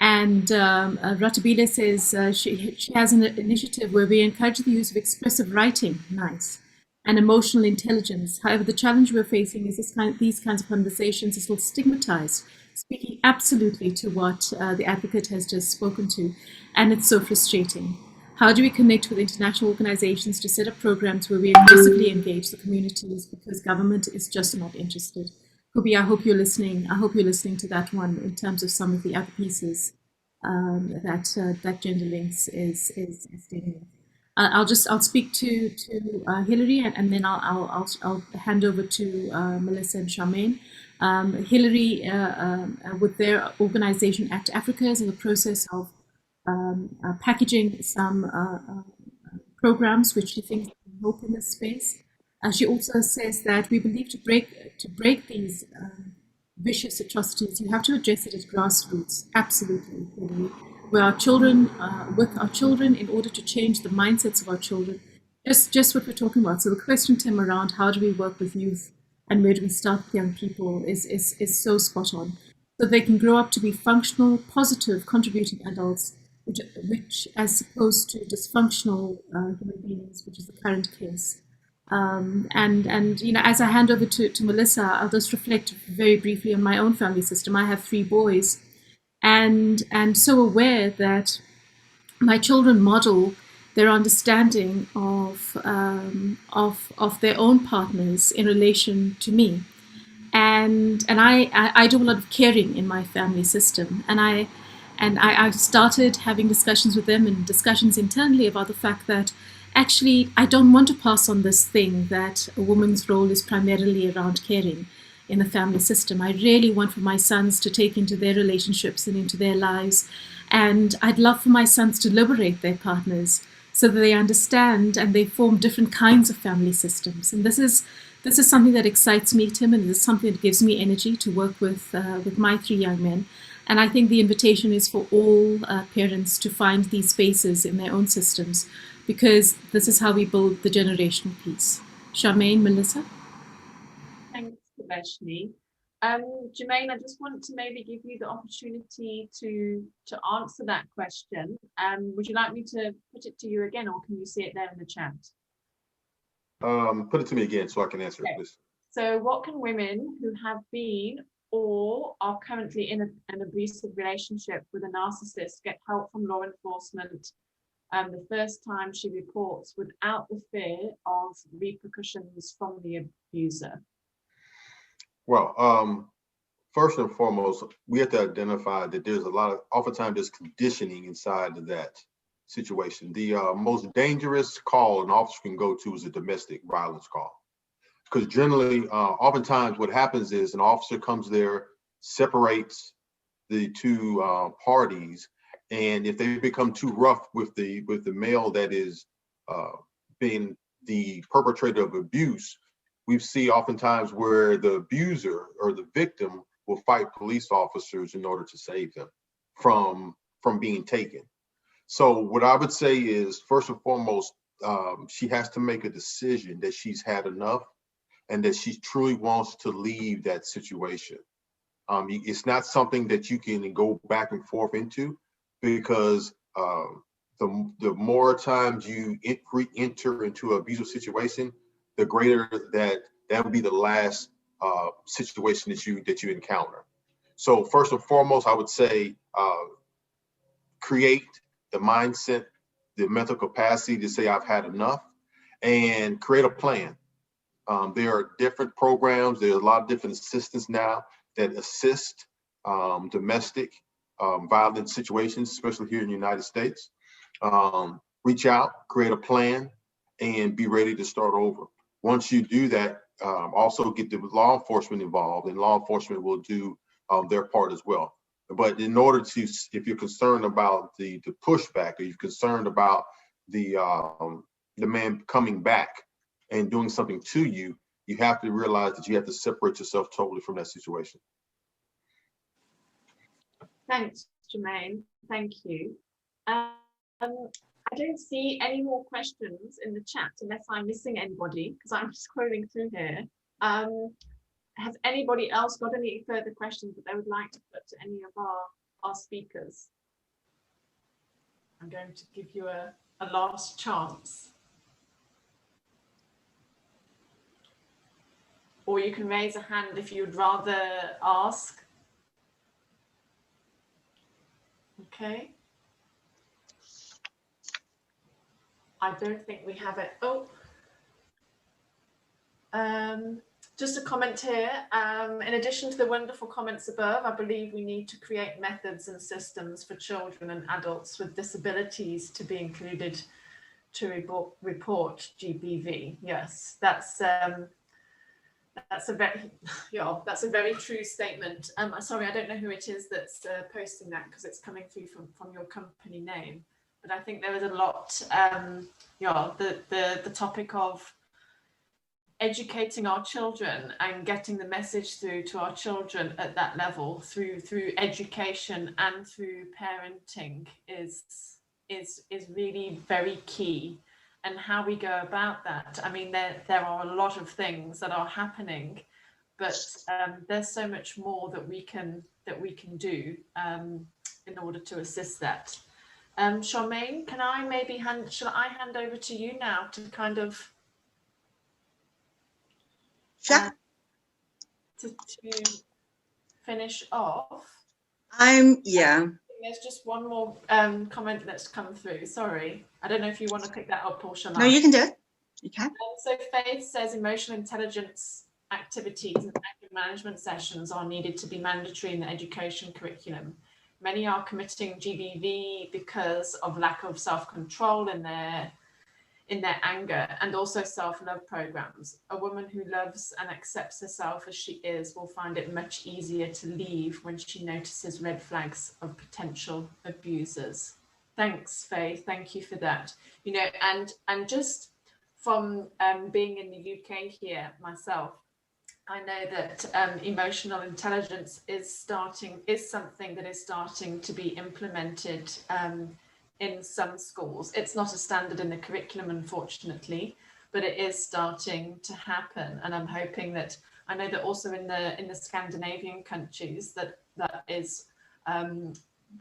Ratabile says she has an initiative where we encourage the use of expressive writing, nice, and emotional intelligence. However, the challenge we're facing is these kinds of conversations are still stigmatized, speaking absolutely to what the advocate has just spoken to, and it's so frustrating. How do we connect with international organizations to set up programs where we aggressively engage the communities, because government is just not interested? Kubi, I hope you're listening. I hope you're listening to that one in terms of some of the other pieces that Gender Links is dealing with. I'll speak to Hillary, and then I'll hand over to Melissa and Charmaine. Hillary, with their organization Act Africa, is in the process of packaging some programs which she thinks can help in this space. She also says that we believe to break these vicious atrocities, you have to address it at grassroots. Absolutely, Hillary. With our children, in order to change the mindsets of our children, just what we're talking about. So the question, Tim, around how do we work with youth and where do we start with young people is so spot on. So they can grow up to be functional, positive, contributing adults, which as opposed to dysfunctional human beings, which is the current case. And you know, as I hand over to Melissa, I'll just reflect very briefly on my own family system. I have 3 boys, and so aware that my children model their understanding of their own partners in relation to me, and I do a lot of caring in my family system, and I started having discussions with them and discussions internally about the fact that actually I don't want to pass on this thing that a woman's role is primarily around caring in the family system. I really want for my sons to take into their relationships and into their lives, and I'd love for my sons to liberate their partners so that they understand and they form different kinds of family systems. And this is something that excites me, Tim, and this is something that gives me energy to work with my 3 young men. And I think the invitation is for all parents to find these spaces in their own systems, because this is how we build the generational piece. Charmaine, Melissa? Thanks, Kubeshni. Germaine, I just want to maybe give you the opportunity to answer that question. Would you like me to put it to you again, or can you see it there in the chat? Put it to me again so I can answer it, please. So what can women who have been or are currently in an abusive relationship with a narcissist get help from law enforcement the first time she reports without the fear of repercussions from the abuser? Well, first and foremost, we have to identify that there's oftentimes there's conditioning inside of that situation. The most dangerous call an officer can go to is a domestic violence call. Because generally, oftentimes what happens is an officer comes there, separates the 2 parties, and if they become too rough with the male that is being the perpetrator of abuse, we see oftentimes where the abuser or the victim will fight police officers in order to save them from being taken. So what I would say is, first and foremost, she has to make a decision that she's had enough and that she truly wants to leave that situation. It's not something that you can go back and forth into, because the more times you enter into an abusive situation, the greater that would be the last situation that you encounter. So first and foremost, I would say create the mindset, the mental capacity to say I've had enough, and create a plan. There are different programs. There's a lot of different assistants now that assist domestic violent situations, especially here in the United States. Reach out, create a plan, and be ready to start over. Once you do that, also get the law enforcement involved, and law enforcement will do their part as well. But in order to, if you're concerned about the pushback, or you're concerned about the man coming back and doing something to you, you have to realize that you have to separate yourself totally from that situation. Thanks, Germaine. Thank you. I don't see any more questions in the chat unless I'm missing anybody, because I'm scrolling through here. Has anybody else got any further questions that they would like to put to any of our speakers? I'm going to give you a last chance. Or you can raise a hand if you'd rather ask. Okay. I don't think we have it. Oh. Just a comment here. In addition to the wonderful comments above, I believe we need to create methods and systems for children and adults with disabilities to be included to report GBV. Yes, that's a very true statement. Sorry, I don't know who it is that's posting that, because it's coming through from your company name. But I think there is a lot. The topic of educating our children and getting the message through to our children at that level through education and through parenting is really very key. And how we go about that, I mean, there are a lot of things that are happening, but there's so much more that we can do in order to assist that. Charmaine, can I maybe shall I hand over to you now to kind of Sure. To finish off, there's just one more comment that's come through. Sorry, I don't know if you want to pick that up, or shall I? No, you can do it. You can. So Faith says emotional intelligence activities and anger management sessions are needed to be mandatory in the education curriculum. Many are committing GBV because of lack of self-control in their anger, and also self-love programs. A woman who loves and accepts herself as she is will find it much easier to leave when she notices red flags of potential abusers. Thanks, Faith. Thank you for that. You know, and just from being in the UK here myself, I know that emotional intelligence is something that is starting to be implemented in some schools. It's not a standard in the curriculum, unfortunately, but it is starting to happen. And I'm hoping that, I know that also in the Scandinavian countries that is a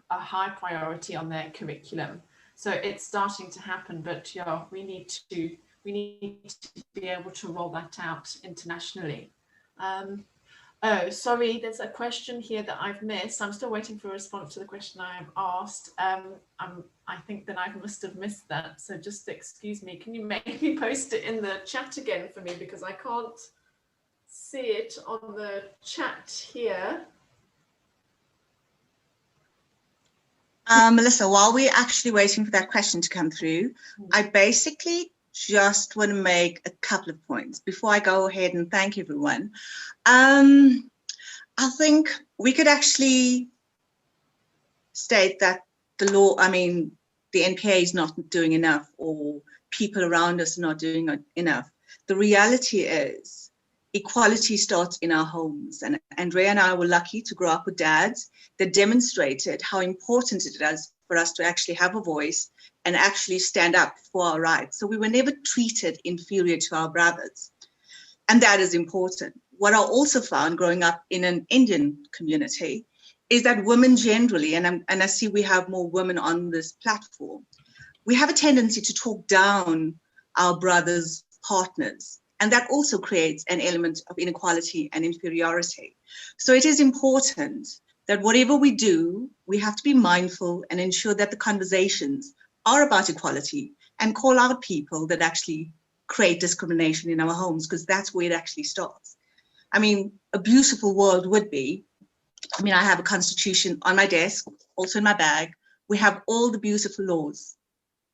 high priority on their curriculum. So it's starting to happen, but yeah, we need to be able to roll that out internationally. Oh, sorry, there's a question here that I've missed. I'm still waiting for a response to the question I have asked. I think that I must have missed that. So just excuse me. Can you maybe post it in the chat again for me? Because I can't see it on the chat here. Melissa, while we're actually waiting for that question to come through, I basically just want to make a couple of points before I go ahead and thank everyone. I think we could actually state that the law, the NPA is not doing enough, or people around us are not doing enough. The reality is equality starts in our homes. And Andrea and I were lucky to grow up with dads that demonstrated how important it is for us to actually have a voice and actually stand up for our rights. So we were never treated inferior to our brothers. And that is important. What I also found growing up in an Indian community is that women generally, and I see we have more women on this platform, we have a tendency to talk down our brothers' partners. And that also creates an element of inequality and inferiority. So it is important that whatever we do, we have to be mindful and ensure that the conversations are about equality and call out people that actually create discrimination in our homes, because that's where it actually starts. A beautiful world would be, I have a constitution on my desk, also in my bag. We have all the beautiful laws.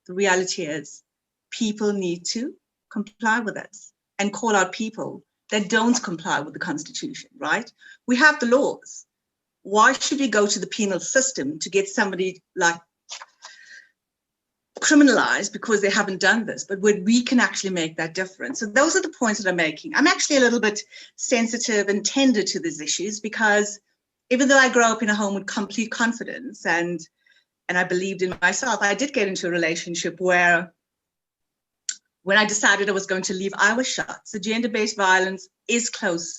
The reality is people need to comply with us and call out people that don't comply with the constitution, right? We have the laws. Why should we go to the penal system to get somebody like criminalized because they haven't done this, but when we can actually make that difference? So those are the points that I'm making. I'm actually a little bit sensitive and tender to these issues, because even though I grew up in a home with complete confidence and I believed in myself, I did get into a relationship where when I decided I was going to leave, I was shot. So gender-based violence is close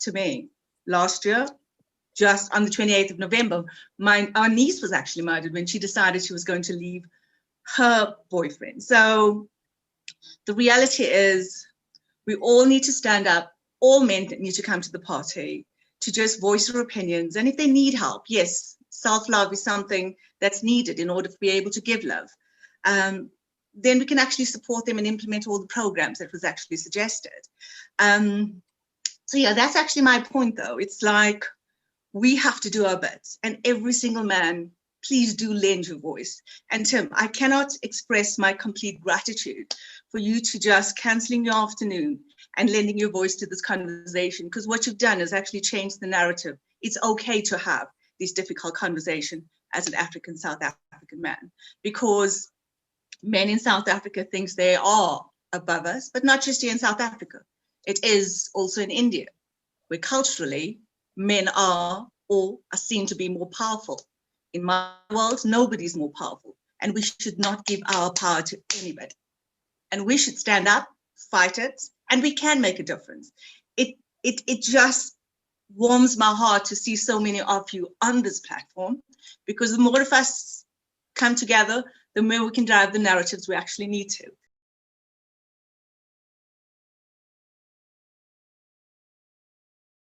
to me. Last year, just on the 28th of November, our niece was actually murdered when she decided she was going to leave her boyfriend. So the reality is we all need to stand up. All men need to come to the party to just voice their opinions. And if they need help, yes, self-love is something that's needed in order to be able to give love. Then we can actually support them and implement all the programs that was actually suggested. So yeah, that's actually my point though. It's like, we have to do our bit, and every single man, please do lend your voice. And Tim, I cannot express my complete gratitude for you to just canceling your afternoon and lending your voice to this conversation, because what you've done is actually changed the narrative. It's okay to have this difficult conversation as an African, South African man, because men in South Africa thinks they are above us, but not just here in South Africa. It is also in India, where culturally men are seen to be more powerful. In my world, nobody's more powerful, and we should not give our power to anybody. And we should stand up, fight it, and we can make a difference. It just warms my heart to see so many of you on this platform, because the more of us come together, the more we can drive the narratives we actually need to.